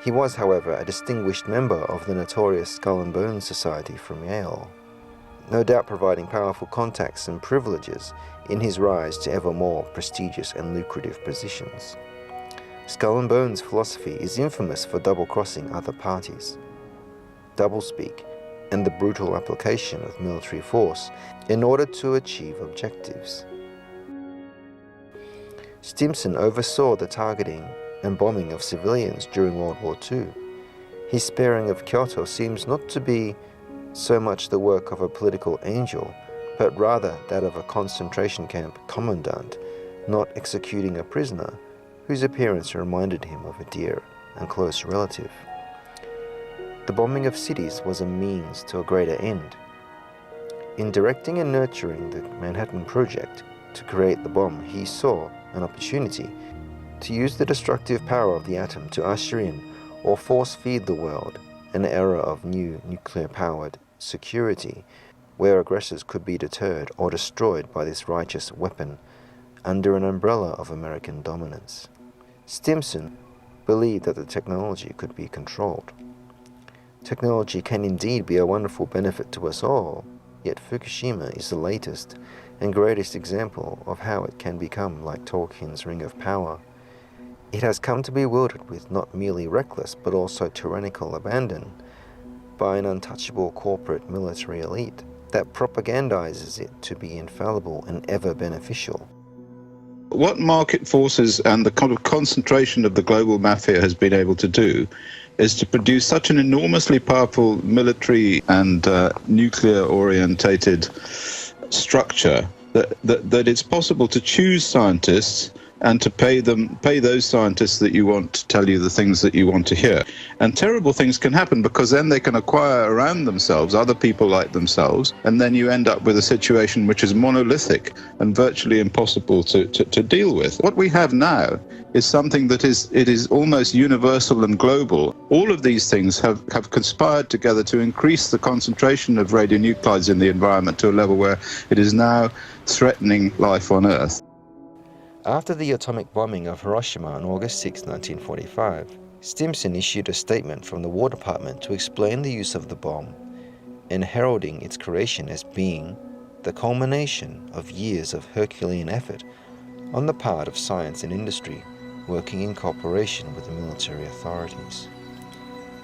He was, however, a distinguished member of the notorious Skull and Bones Society from Yale, no doubt providing powerful contacts and privileges in his rise to ever more prestigious and lucrative positions. Skull and Bones philosophy is infamous for double-crossing other parties, doublespeak, and the brutal application of military force in order to achieve objectives. Stimson oversaw the targeting and bombing of civilians during World War II. His sparing of Kyoto seems not to be so much the work of a political angel, but rather that of a concentration camp commandant not executing a prisoner whose appearance reminded him of a dear and close relative. The bombing of cities was a means to a greater end. In directing and nurturing the Manhattan Project to create the bomb, he saw an opportunity to use the destructive power of the atom to usher in or force-feed the world an era of new nuclear-powered security where aggressors could be deterred or destroyed by this righteous weapon under an umbrella of American dominance. Stimson believed that the technology could be controlled. Technology can indeed be a wonderful benefit to us all, yet Fukushima is the latest and greatest example of how it can become like Tolkien's Ring of Power. It has come to be wielded with not merely reckless but also tyrannical abandon by an untouchable corporate military elite that propagandizes it to be infallible and ever beneficial. What market forces and the kind of concentration of the global mafia has been able to do is to produce such an enormously powerful military and nuclear-orientated structure that it's possible to choose scientists and to pay those scientists that you want to tell you the things that you want to hear. And terrible things can happen, because then they can acquire around themselves other people like themselves, and then you end up with a situation which is monolithic and virtually impossible to deal with. What we have now is something that is almost universal and global. All of these things have conspired together to increase the concentration of radionuclides in the environment to a level where it is now threatening life on Earth. After the atomic bombing of Hiroshima on August 6, 1945, Stimson issued a statement from the War Department to explain the use of the bomb and heralding its creation as being the culmination of years of Herculean effort on the part of science and industry working in cooperation with the military authorities.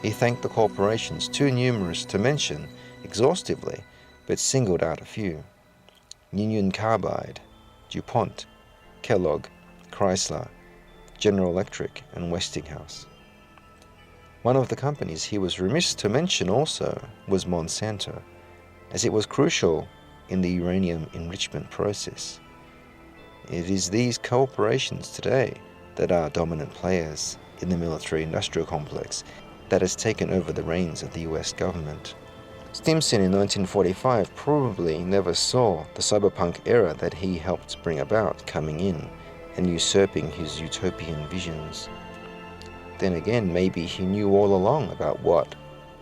He thanked the corporations too numerous to mention exhaustively, but singled out a few: Union Carbide, DuPont, Kellogg, Chrysler, General Electric, and Westinghouse. One of the companies he was remiss to mention also was Monsanto, as it was crucial in the uranium enrichment process. It is these corporations today that are dominant players in the military-industrial complex that has taken over the reins of the US government. Stimson in 1945 probably never saw the cyberpunk era that he helped bring about coming in and usurping his utopian visions. Then again, maybe he knew all along about what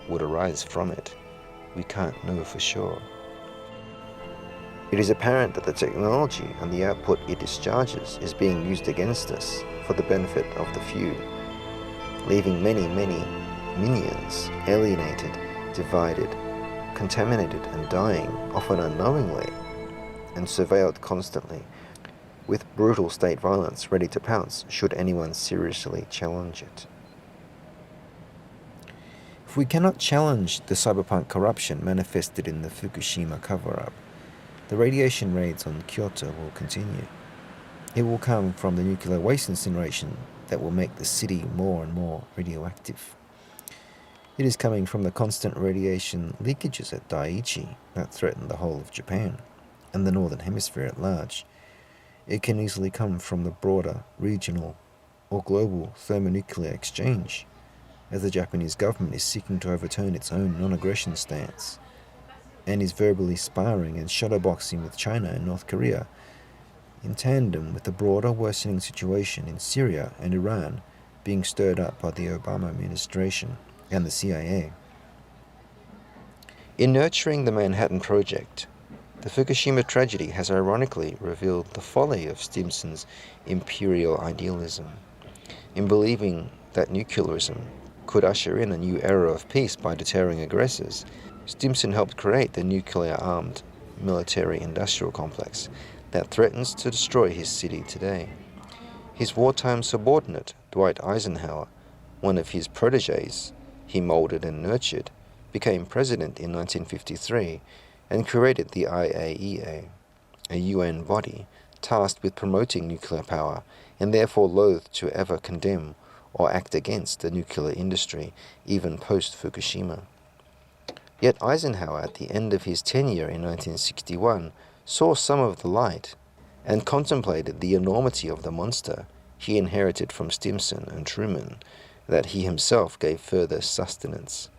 would arise from it. We can't know for sure. It is apparent that the technology and the output it discharges is being used against us for the benefit of the few, leaving many, many minions alienated, divided, contaminated and dying, often unknowingly, and surveilled constantly, with brutal state violence ready to pounce should anyone seriously challenge it. If we cannot challenge the cyberpunk corruption manifested in the Fukushima cover-up, the radiation raids on Kyoto will continue. It will come from the nuclear waste incineration that will make the city more and more radioactive. It is coming from the constant radiation leakages at Daiichi that threaten the whole of Japan and the Northern Hemisphere at large. It can easily come from the broader regional or global thermonuclear exchange, as the Japanese government is seeking to overturn its own non-aggression stance and is verbally sparring and shadowboxing with China and North Korea, in tandem with the broader worsening situation in Syria and Iran being stirred up by the Obama administration and the CIA. In nurturing the Manhattan Project, the Fukushima tragedy has ironically revealed the folly of Stimson's imperial idealism. In believing that nuclearism could usher in a new era of peace by deterring aggressors, Stimson helped create the nuclear-armed military-industrial complex that threatens to destroy his city today. His wartime subordinate, Dwight Eisenhower, one of his protégés he molded and nurtured, became president in 1953 and created the IAEA, a UN body tasked with promoting nuclear power and therefore loath to ever condemn or act against the nuclear industry, even post-Fukushima. Yet Eisenhower, at the end of his tenure in 1961, saw some of the light and contemplated the enormity of the monster he inherited from Stimson and Truman, that he himself gave further sustenance.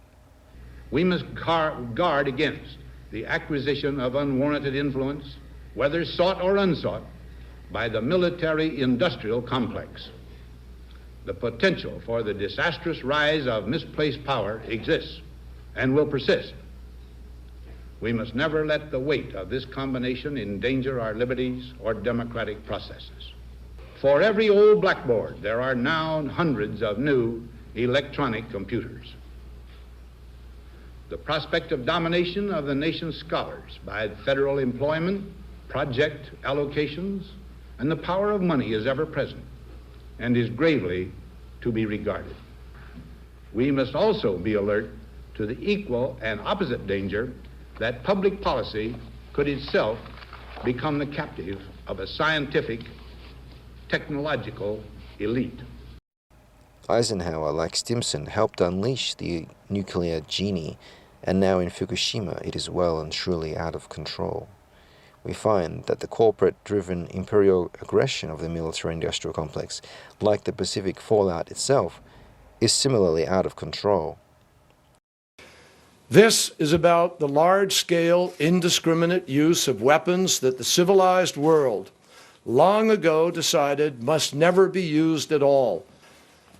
We must guard against the acquisition of unwarranted influence, whether sought or unsought, by the military-industrial complex. The potential for the disastrous rise of misplaced power exists and will persist. We must never let the weight of this combination endanger our liberties or democratic processes. For every old blackboard, there are now hundreds of new electronic computers. The prospect of domination of the nation's scholars by federal employment, project allocations, and the power of money is ever present and is gravely to be regarded. We must also be alert to the equal and opposite danger that public policy could itself become the captive of a scientific technological elite. Eisenhower, like Stimson, helped unleash the nuclear genie, and now in Fukushima it is well and truly out of control. We find that the corporate-driven imperial aggression of the military-industrial complex, like the Pacific fallout itself, is similarly out of control. This is about the large-scale, indiscriminate use of weapons that the civilized world long ago decided must never be used at all.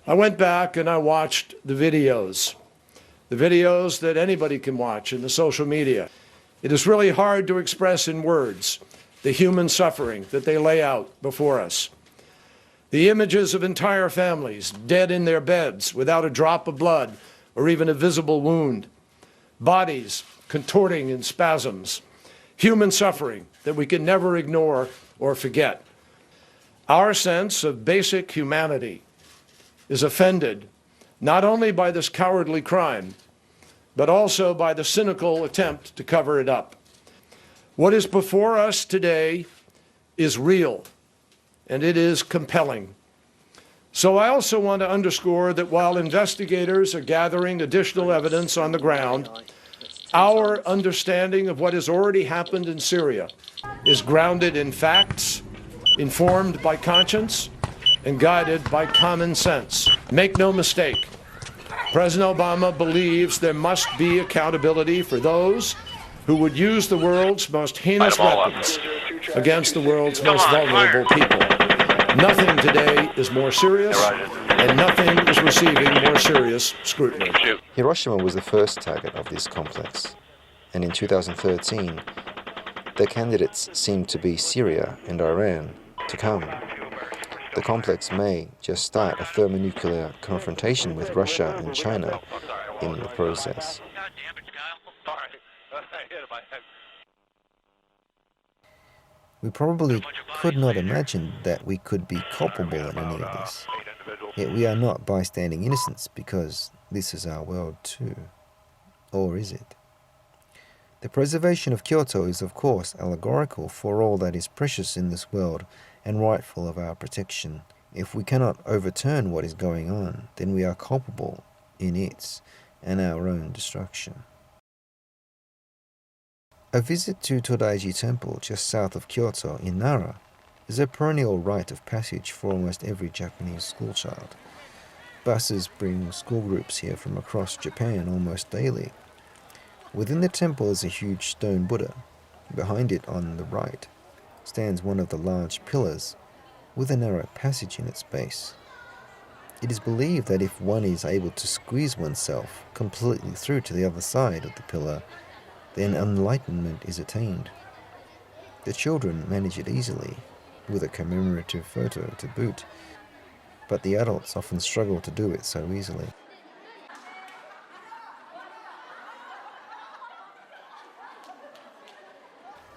I went back and I watched the videos that anybody can watch in the social media. It is really hard to express in words the human suffering that they lay out before us. The images of entire families dead in their beds without a drop of blood or even a visible wound. Bodies contorting in spasms. Human suffering that we can never ignore or forget. Our sense of basic humanity is offended not only by this cowardly crime, but also by the cynical attempt to cover it up. What is before us today is real, and it is compelling. So I also want to underscore that while investigators are gathering additional evidence on the ground, our understanding of what has already happened in Syria is grounded in facts, informed by conscience, and guided by common sense. Make no mistake, President Obama believes there must be accountability for those who would use the world's most heinous weapons against the world's most vulnerable people. Nothing today is more serious, and nothing is receiving more serious scrutiny. Hiroshima was the first target of this complex, and in 2013, the candidates seemed to be Syria and Iran to come. The complex may just start a thermonuclear confrontation with Russia and China in the process. We probably could not imagine that we could be culpable in any of this. Yet we are not bystanding innocents because this is our world too. Or is it? The preservation of Kyoto is of course allegorical for all that is precious in this world and rightful of our protection. If we cannot overturn what is going on, then we are culpable in its and our own destruction. A visit to Todaiji Temple just south of Kyoto in Nara is a perennial rite of passage for almost every Japanese schoolchild. Buses bring school groups here from across Japan almost daily. Within the temple is a huge stone Buddha. Behind it on the right stands one of the large pillars with a narrow passage in its base. It is believed that if one is able to squeeze oneself completely through to the other side of the pillar, then enlightenment is attained. The children manage it easily, with a commemorative photo to boot, but the adults often struggle to do it so easily.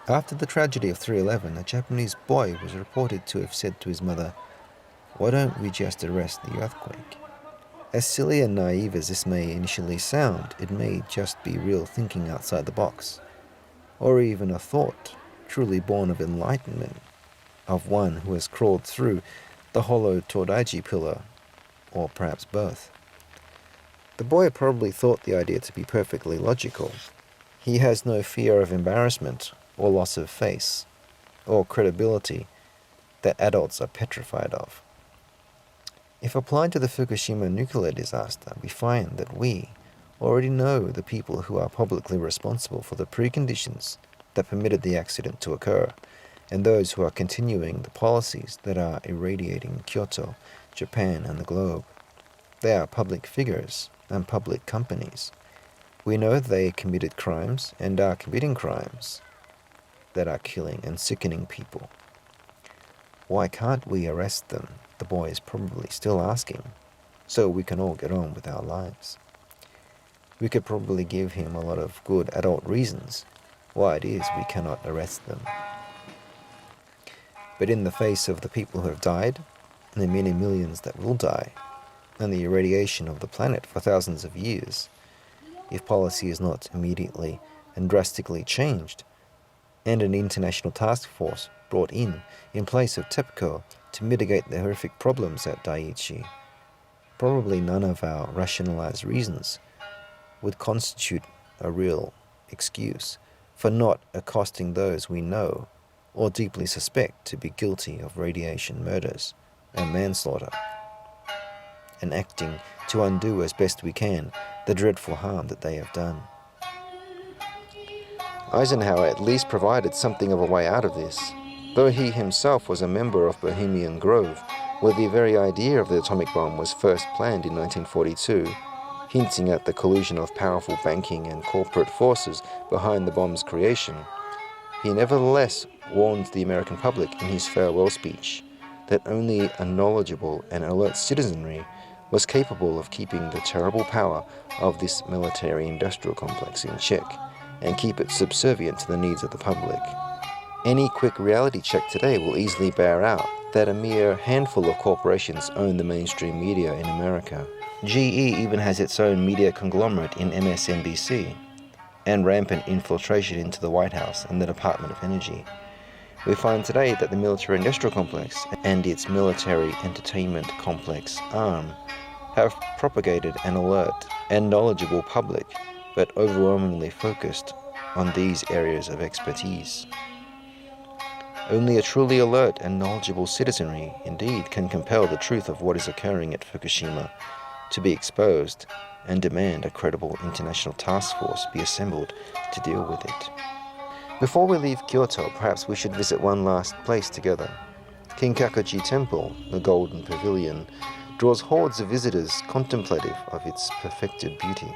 After the tragedy of 3/11, a Japanese boy was reported to have said to his mother, "Why don't we just arrest the earthquake?" As silly and naive as this may initially sound, it may just be real thinking outside the box, or even a thought truly born of enlightenment, of one who has crawled through the hollow Todaiji pillar, or perhaps both. The boy probably thought the idea to be perfectly logical. He has no fear of embarrassment or loss of face, or credibility that adults are petrified of. If applied to the Fukushima nuclear disaster, we find that we already know the people who are publicly responsible for the preconditions that permitted the accident to occur, and those who are continuing the policies that are irradiating Kyoto, Japan, and the globe. They are public figures and public companies. We know they committed crimes and are committing crimes that are killing and sickening people. Why can't we arrest them? The boy is probably still asking, so we can all get on with our lives. We could probably give him a lot of good adult reasons why it is we cannot arrest them. But in the face of the people who have died, and the many millions that will die, and the irradiation of the planet for thousands of years, if policy is not immediately and drastically changed, and an international task force brought in place of TEPCO to mitigate the horrific problems at Daiichi, probably none of our rationalized reasons would constitute a real excuse for not accosting those we know or deeply suspect to be guilty of radiation murders and manslaughter, and acting to undo as best we can the dreadful harm that they have done. Eisenhower at least provided something of a way out of this, though he himself was a member of Bohemian Grove, where the very idea of the atomic bomb was first planned in 1942, hinting at the collusion of powerful banking and corporate forces behind the bomb's creation. He nevertheless warned the American public in his farewell speech that only a knowledgeable and alert citizenry was capable of keeping the terrible power of this military-industrial complex in check and keep it subservient to the needs of the public. Any quick reality check today will easily bear out that a mere handful of corporations own the mainstream media in America. GE even has its own media conglomerate in MSNBC, and rampant infiltration into the White House and the Department of Energy. We find today that the military-industrial complex and its military entertainment complex arm have propagated an alert and knowledgeable public, but overwhelmingly focused on these areas of expertise. Only a truly alert and knowledgeable citizenry, indeed, can compel the truth of what is occurring at Fukushima to be exposed and demand a credible international task force be assembled to deal with it. Before we leave Kyoto, perhaps we should visit one last place together. Kinkakuji Temple, the Golden Pavilion, draws hordes of visitors contemplative of its perfected beauty.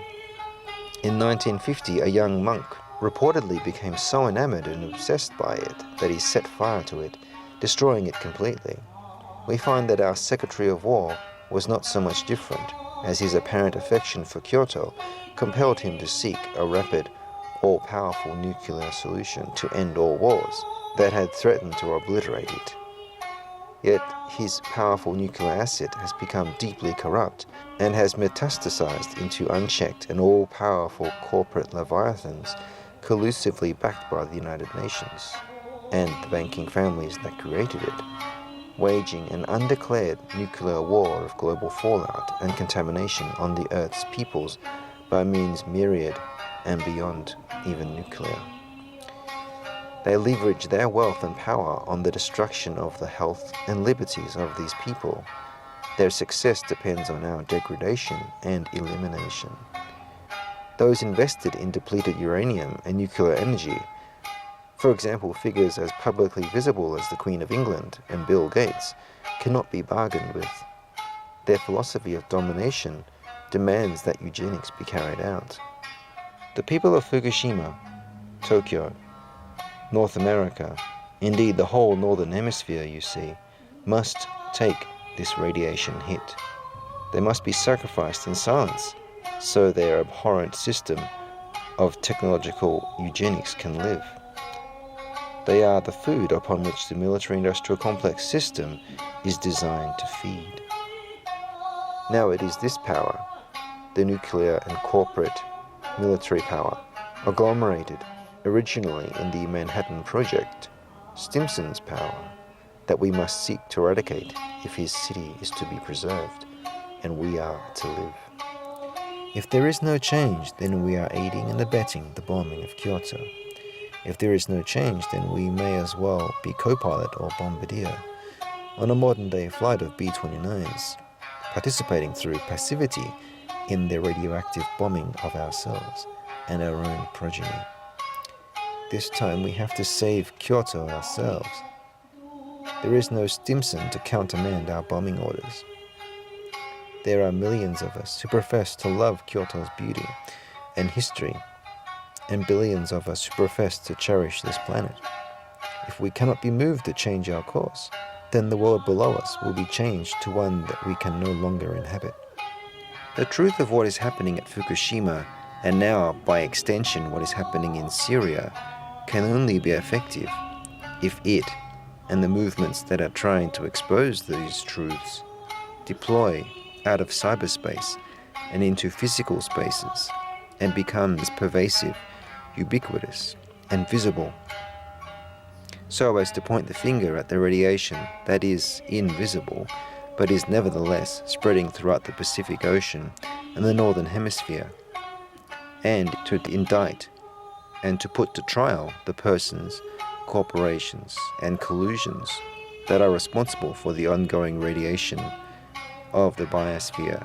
In 1950, a young monk reportedly became so enamored and obsessed by it that he set fire to it, destroying it completely. We find that our Secretary of War was not so much different, as his apparent affection for Kyoto compelled him to seek a rapid, all-powerful nuclear solution to end all wars that had threatened to obliterate it. Yet his powerful nuclear asset has become deeply corrupt and has metastasized into unchecked and all-powerful corporate leviathans collusively backed by the United Nations and the banking families that created it, waging an undeclared nuclear war of global fallout and contamination on the Earth's peoples by means myriad and beyond even nuclear. They leverage their wealth and power on the destruction of the health and liberties of these people. Their success depends on our degradation and elimination. Those invested in depleted uranium and nuclear energy, for example, figures as publicly visible as the Queen of England and Bill Gates, cannot be bargained with. Their philosophy of domination demands that eugenics be carried out. The people of Fukushima, Tokyo, North America, indeed the whole Northern Hemisphere, you see, must take this radiation hit. They must be sacrificed in silence so their abhorrent system of technological eugenics can live. They are the food upon which the military-industrial complex system is designed to feed. Now it is this power, the nuclear and corporate military power, agglomerated originally in the Manhattan Project, Stimson's power, that we must seek to eradicate if his city is to be preserved and we are to live. If there is no change, then we are aiding and abetting the bombing of Kyoto. If there is no change, then we may as well be co-pilot or bombardier on a modern-day flight of B-29s, participating through passivity in the radioactive bombing of ourselves and our own progeny. This time we have to save Kyoto ourselves. There is no Stimson to countermand our bombing orders. There are millions of us who profess to love Kyoto's beauty and history, and billions of us who profess to cherish this planet. If we cannot be moved to change our course, then the world below us will be changed to one that we can no longer inhabit. The truth of what is happening at Fukushima, and now, by extension, what is happening in Syria, can only be effective if it, and the movements that are trying to expose these truths, deploy out of cyberspace and into physical spaces, and becomes pervasive, ubiquitous, and visible. so as to point the finger at the radiation that is invisible, but is nevertheless spreading throughout the Pacific Ocean and the Northern Hemisphere, and to indict and to put to trial the persons, corporations, and collusions that are responsible for the ongoing radiation of the biosphere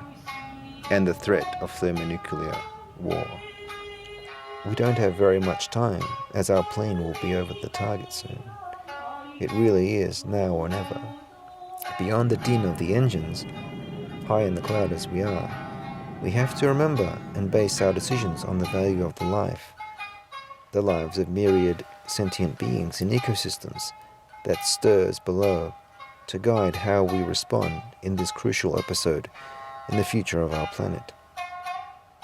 and the threat of thermonuclear war. We don't have very much time, as our plane will be over the target soon. It really is now or never. Beyond the din of the engines, high in the cloud as we are, we have to remember and base our decisions on the value of the lives of myriad sentient beings in ecosystems that stirs below, to guide how we respond in this crucial episode in the future of our planet.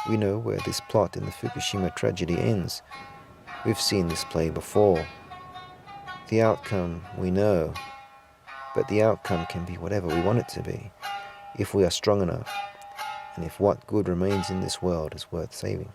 We know where this plot in the Fukushima tragedy ends. We've seen this play before. The outcome we know, but the outcome can be whatever we want it to be, if we are strong enough, and if what good remains in this world is worth saving.